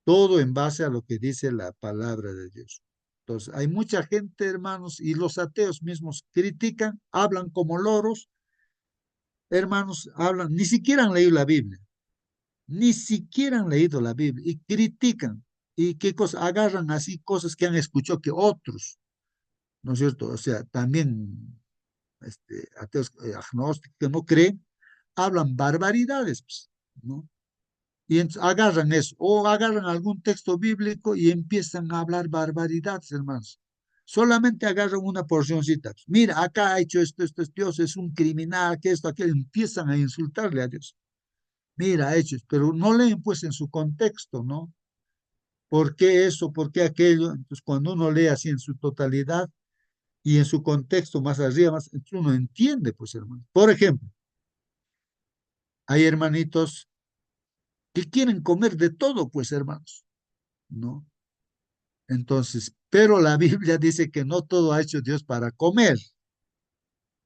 Todo en base a lo que dice la palabra de Dios. Entonces, hay mucha gente, hermanos, y los ateos mismos critican, hablan como loros, hermanos, hablan, ni siquiera han leído la Biblia, ni siquiera han leído la Biblia y critican. ¿Y qué cosa? Agarran así cosas que han escuchado que otros, ¿no es cierto? O sea, también ateos agnósticos que no creen, hablan barbaridades, pues, ¿no? Y agarran eso, o agarran algún texto bíblico y empiezan a hablar barbaridades, hermanos. Solamente agarran una porcioncita. Mira, acá ha hecho esto, Dios es un criminal, que esto, aquello, empiezan a insultarle a Dios. Mira, ha hecho, pero no leen pues en su contexto, ¿no? ¿Por qué eso? ¿Por qué aquello? Entonces, cuando uno lee así en su totalidad y en su contexto más arriba, más, entonces uno entiende, pues, hermano. Por ejemplo, hay hermanitos que quieren comer de todo, pues, hermanos, ¿no? Entonces, pero la Biblia dice que no todo ha hecho Dios para comer.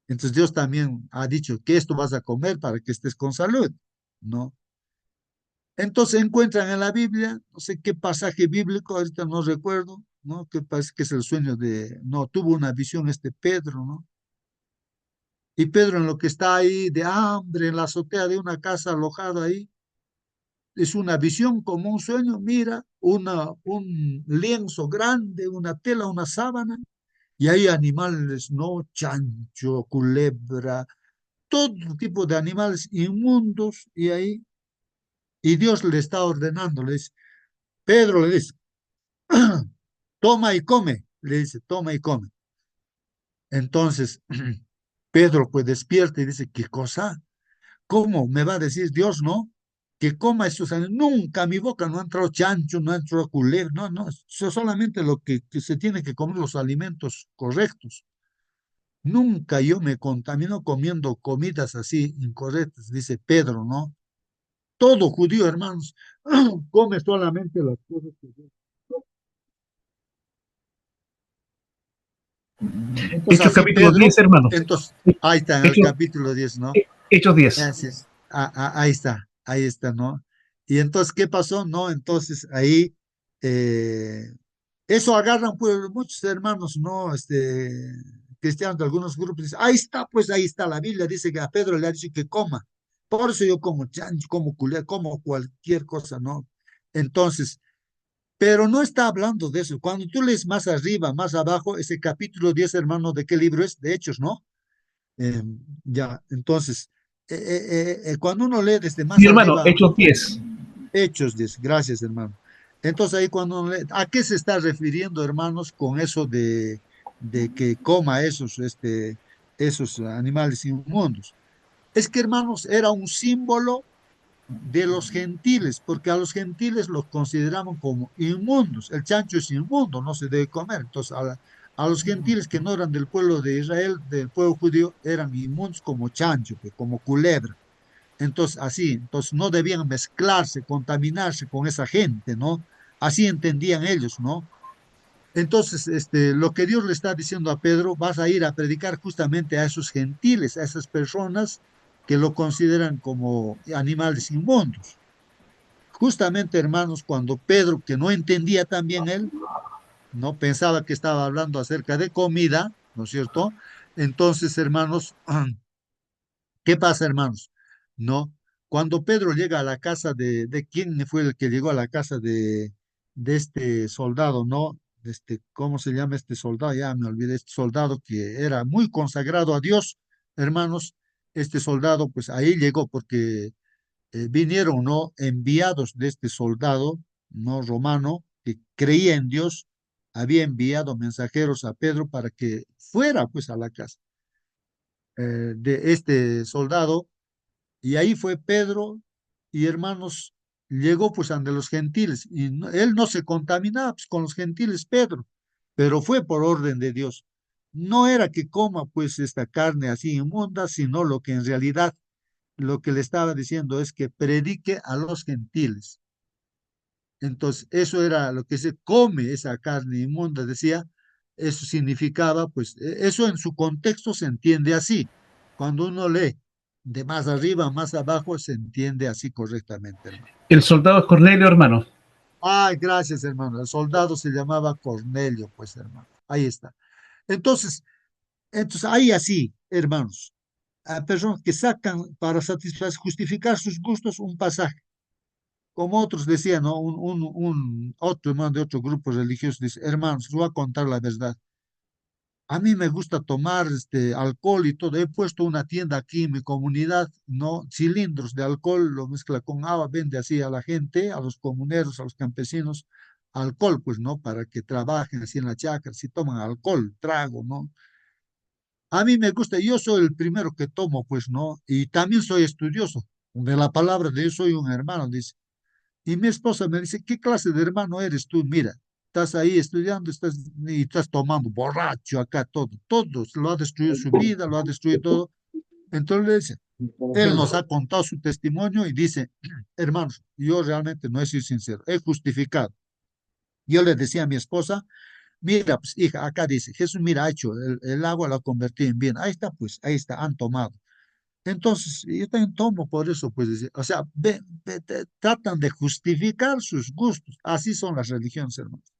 Entonces, Dios también ha dicho que esto vas a comer para que estés con salud, ¿no? Entonces encuentran en la Biblia, no sé qué pasaje bíblico, ahorita no recuerdo, ¿no? Que parece que es el sueño no, tuvo una visión Pedro, ¿no? Y Pedro en lo que está ahí de hambre en la azotea de una casa alojada ahí, es una visión como un sueño, mira, un lienzo grande, una tela, una sábana, y hay animales, ¿no? Chancho, culebra, todo tipo de animales inmundos, y ahí, y Dios le está ordenando, le dice, Pedro le dice, toma y come, le dice, toma y come. Entonces, Pedro pues despierta y dice, ¿qué cosa? ¿Cómo me va a decir Dios, no? Que coma esos animales. Nunca a mi boca no ha entrado chancho, no ha entrado culebra, no, no, eso solamente lo que se tiene que comer los alimentos correctos. Nunca yo me contamino comiendo comidas así incorrectas, dice Pedro, ¿no? Todo judío, hermanos, come solamente las cosas que Dios. Entonces Hechos así capítulo Pedro, 10, hermanos. entonces ahí está en el Hechos, capítulo 10, ¿no? Hechos 10. Así es. Ahí está, ¿no? Y entonces, ¿qué pasó? No, entonces ahí, eh, eso agarran pues muchos hermanos, ¿no? Cristianos de algunos grupos, dicen, ahí está, pues ahí está, la Biblia dice que a Pedro le ha dicho que coma. Por eso yo como chancho, como culé, como cualquier cosa, ¿no? Entonces, pero no está hablando de eso. Cuando tú lees más arriba, más abajo, ese capítulo 10 hermano, ¿de qué libro es? De Hechos, ¿no? Ya, entonces, cuando uno lee desde Sí, más hermano, arriba, Hechos 10. Hechos, dice, gracias, hermano. Entonces ahí cuando uno lee, ¿a qué se está refiriendo, hermanos, con eso de que coma esos animales inmundos? Es que, hermanos, era un símbolo de los gentiles, porque a los gentiles los consideraban como inmundos. El chancho es inmundo, no se debe comer. Entonces, a los gentiles que no eran del pueblo de Israel, del pueblo judío, eran inmundos como chancho, pues, como culebra. Entonces, así, entonces no debían mezclarse, contaminarse con esa gente, ¿no? Así entendían ellos, ¿no? Entonces, lo que Dios le está diciendo a Pedro, vas a ir a predicar justamente a esos gentiles, a esas personas que lo consideran como animales inmundos. Justamente, hermanos, cuando Pedro, que no entendía también él, no pensaba que estaba hablando acerca de comida, ¿no es cierto? Entonces, hermanos, ¿qué pasa, hermanos? No, cuando Pedro llega a la casa de quién fue el que llegó a la casa de este soldado, ¿no? ¿Cómo se llama este soldado? Ya me olvidé, este soldado que era muy consagrado a Dios, hermanos. Este soldado, pues ahí llegó porque vinieron, ¿no? Enviados de este soldado, ¿no? Romano, que creía en Dios, había enviado mensajeros a Pedro para que fuera, pues, a la casa de este soldado, y ahí fue Pedro, y hermanos, llegó pues ante los gentiles, y él no se contaminaba pues, con los gentiles, Pedro, pero fue por orden de Dios. No era que coma pues esta carne así inmunda, sino lo que en realidad lo que le estaba diciendo es que predique a los gentiles. Entonces, eso era lo que se come, esa carne inmunda, decía, eso significaba, pues, eso en su contexto se entiende así. Cuando uno lee de más arriba a más abajo, se entiende así correctamente, hermano. El soldado es Cornelio, hermano. Ay, gracias, hermano. El soldado se llamaba Cornelio, pues, hermano. Ahí está. Entonces, hay así, hermanos, a personas que sacan para satisfacer, justificar sus gustos un pasaje. Como otros decían, ¿no? Otro hermano de otro grupo religioso dice, hermanos, les voy a contar la verdad. A mí me gusta tomar alcohol y todo. He puesto una tienda aquí en mi comunidad, ¿no? Cilindros de alcohol, lo mezcla con agua, vende así a la gente, a los comuneros, a los campesinos, alcohol, pues, ¿no? Para que trabajen así en la chacra, si toman alcohol, trago, ¿no? A mí me gusta, yo soy el primero que tomo, pues, ¿no? Y también soy estudioso. De la palabra de Dios soy un hermano, dice. Y mi esposa me dice, ¿qué clase de hermano eres tú? Mira, estás ahí estudiando y estás tomando borracho acá, todo, lo ha destruido su vida, lo ha destruido todo. Entonces, él nos ha contado su testimonio y dice, hermanos, yo realmente no he sido sincero, he justificado. Yo le decía a mi esposa, mira, pues hija, acá dice, Jesús, mira, ha hecho, el agua lo ha convertido en bien. Ahí está, pues, ahí está, han tomado. Entonces, yo también tomo por eso, pues, o sea, tratan de justificar sus gustos. Así son las religiones, hermanos.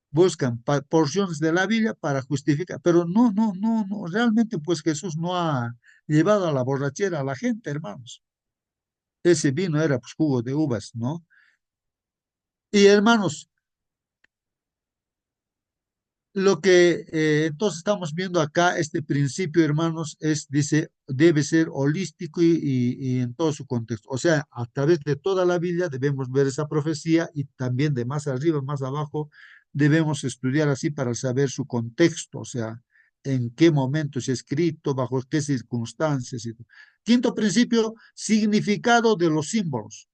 Buscan porciones de la Biblia para justificar, pero no, realmente, pues Jesús no ha llevado a la borrachera a la gente, hermanos. Ese vino era, pues, jugo de uvas, ¿no? Y, hermanos, lo que entonces estamos viendo acá, este principio, hermanos, dice, debe ser holístico y en todo su contexto. O sea, a través de toda la Biblia debemos ver esa profecía y también de más arriba, más abajo, debemos estudiar así para saber su contexto, o sea, en qué momento se ha escrito, bajo qué circunstancias. Quinto principio, significado de los símbolos.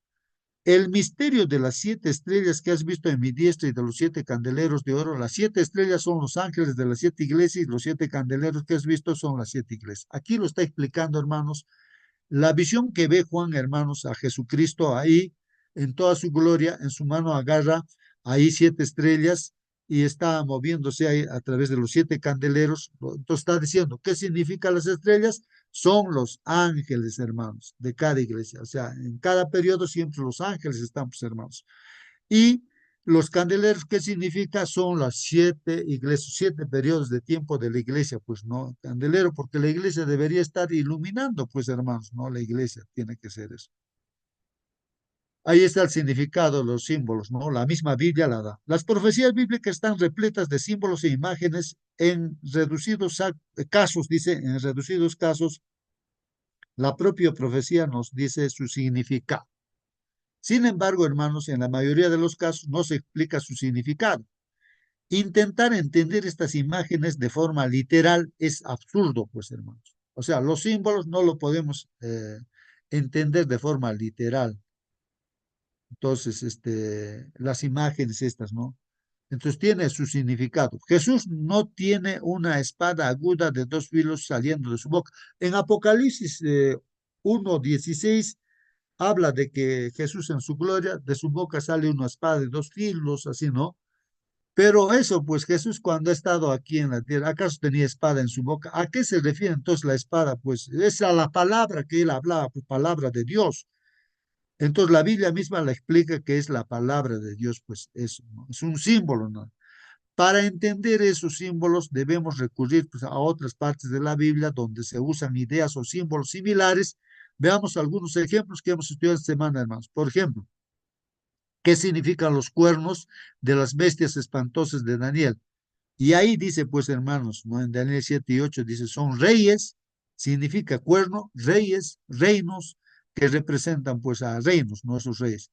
El misterio de las 7 estrellas que has visto en mi diestra y de los 7 candeleros de oro. Las 7 estrellas son los ángeles de las 7 iglesias y los 7 candeleros que has visto son las 7 iglesias. Aquí lo está explicando, hermanos, la visión que ve Juan, hermanos, a Jesucristo ahí en toda su gloria. En su mano agarra ahí 7 estrellas y está moviéndose ahí a través de los 7 candeleros. Entonces está diciendo, ¿qué significan las estrellas? Son los ángeles, hermanos, de cada iglesia. O sea, en cada periodo siempre los ángeles están, pues, hermanos. Y los candeleros, ¿qué significa? Son las 7 iglesias, 7 periodos de tiempo de la iglesia, pues no, candelero, porque la iglesia debería estar iluminando, pues, hermanos, no, la iglesia tiene que ser eso. Ahí está el significado de los símbolos, ¿no? La misma Biblia la da. Las profecías bíblicas están repletas de símbolos e imágenes en reducidos casos, dice, en reducidos casos, la propia profecía nos dice su significado. Sin embargo, hermanos, en la mayoría de los casos no se explica su significado. Intentar entender estas imágenes de forma literal es absurdo, pues, hermanos. O sea, los símbolos no lo podemos entender de forma literal. Entonces, las imágenes estas, ¿no? Entonces tiene su significado. Jesús no tiene una espada aguda de 2 filos saliendo de su boca. En Apocalipsis 1:16 habla de que Jesús en su gloria, de su boca sale una espada de 2 filos, así, ¿no? Pero eso, pues Jesús cuando ha estado aquí en la tierra, ¿acaso tenía espada en su boca? ¿A qué se refiere entonces la espada? Pues es a la palabra que él hablaba, pues palabra de Dios. Entonces la Biblia misma la explica que es la palabra de Dios, pues eso, ¿no? Es un símbolo, ¿no? Para entender esos símbolos debemos recurrir, pues, a otras partes de la Biblia donde se usan ideas o símbolos similares. Veamos algunos ejemplos que hemos estudiado esta semana, hermanos. Por ejemplo, ¿qué significan los cuernos de las bestias espantosas de Daniel? Y ahí dice, pues, hermanos, ¿no? En Daniel 7:8 dice, son reyes, significa cuerno, reyes, reinos, que representan, pues, a reinos, no esos reyes.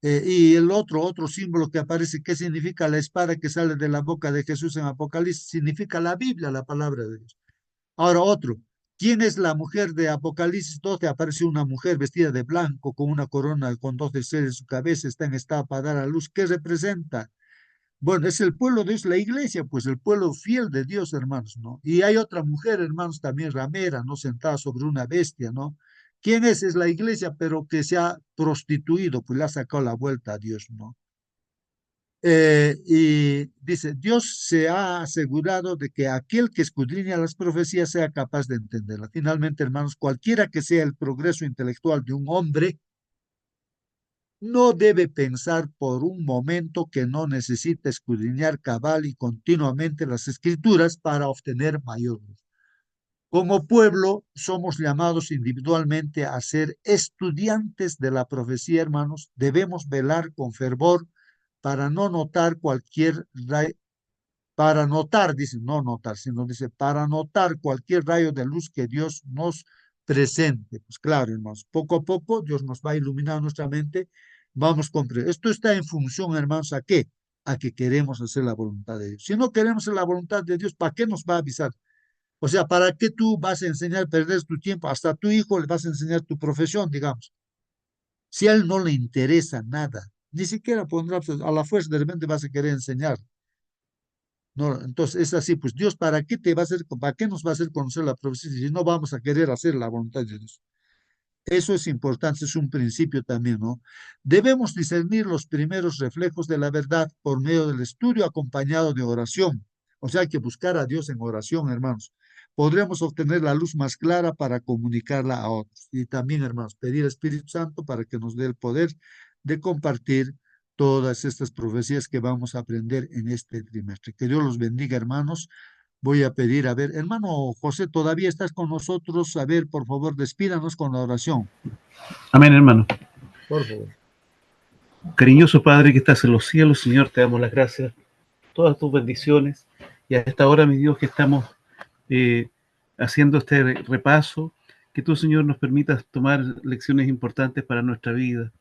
Y el otro símbolo que aparece, ¿qué significa la espada que sale de la boca de Jesús en Apocalipsis? Significa la Biblia, la palabra de Dios. Ahora otro, ¿quién es la mujer de Apocalipsis 12? Aparece una mujer vestida de blanco con una corona con 12 estrellas en su cabeza, está en estado para dar a luz. ¿Qué representa? Bueno, es el pueblo de Dios, la iglesia, pues el pueblo fiel de Dios, hermanos, ¿no? Y hay otra mujer, hermanos, también ramera, ¿no? Sentada sobre una bestia, ¿no? ¿Quién es? Es la iglesia, pero que se ha prostituido, pues le ha sacado la vuelta a Dios, ¿no? Y dice, Dios se ha asegurado de que aquel que escudriña las profecías sea capaz de entenderlas. Finalmente, hermanos, cualquiera que sea el progreso intelectual de un hombre, no debe pensar por un momento que no necesita escudriñar cabal y continuamente las escrituras para obtener mayor luz. Como pueblo, somos llamados individualmente a ser estudiantes de la profecía, hermanos. Debemos velar con fervor para no notar para notar, dice, no notar, sino dice, para notar cualquier rayo de luz que Dios nos presente. Pues claro, hermanos, poco a poco Dios nos va a iluminar nuestra mente, vamos a comprender. Esto está en función, hermanos, ¿a qué? A que queremos hacer la voluntad de Dios. Si no queremos hacer la voluntad de Dios, ¿para qué nos va a avisar? O sea, ¿para qué tú vas a enseñar a perder tu tiempo? Hasta a tu hijo le vas a enseñar tu profesión, digamos. Si a él no le interesa nada, ni siquiera pondrá, pues, a la fuerza de repente vas a querer enseñar. No, entonces es así, pues Dios, ¿para qué te va a hacer, para qué nos va a hacer conocer la profecía si no vamos a querer hacer la voluntad de Dios? Eso es importante, es un principio también, ¿no? Debemos discernir los primeros reflejos de la verdad por medio del estudio acompañado de oración. O sea, hay que buscar a Dios en oración, hermanos. Podremos obtener la luz más clara para comunicarla a otros. Y también, hermanos, pedir al Espíritu Santo para que nos dé el poder de compartir todas estas profecías que vamos a aprender en este trimestre. Que Dios los bendiga, hermanos. Voy a pedir, a ver, hermano José, ¿todavía estás con nosotros? A ver, por favor, despídanos con la oración, Amén, hermano. por favor. Cariñoso Padre que estás en los cielos, Señor, te damos las gracias, todas tus bendiciones. Y a esta hora, mi Dios, que estamos haciendo este repaso, que tú, Señor, nos permitas tomar lecciones importantes para nuestra vida,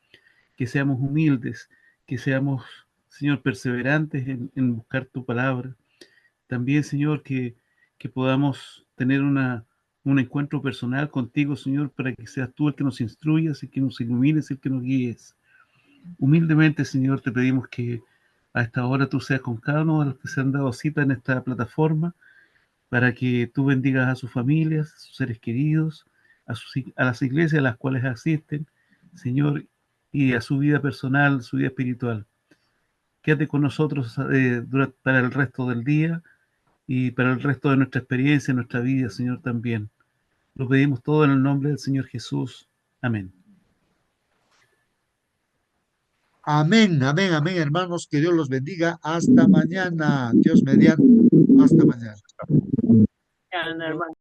que seamos humildes, que seamos, Señor, perseverantes en buscar tu palabra. También, Señor, que que podamos tener un encuentro personal contigo, Señor, para que seas tú el que nos instruyas, el que nos ilumines, el que nos guíes. Humildemente, Señor, te pedimos que a esta hora tú seas con cada uno de los que se han dado cita en esta plataforma, para que tú bendigas a sus familias, a sus seres queridos, a las iglesias a las cuales asisten, Señor, y a su vida personal, su vida espiritual. Quédate con nosotros para el resto del día y para el resto de nuestra experiencia, nuestra vida, Señor, también. Lo pedimos todo en el nombre del Señor Jesús. Amén. Amén, amén, amén, hermanos. Que Dios los bendiga. Hasta mañana. Dios mediante. Hasta mañana. Hermano.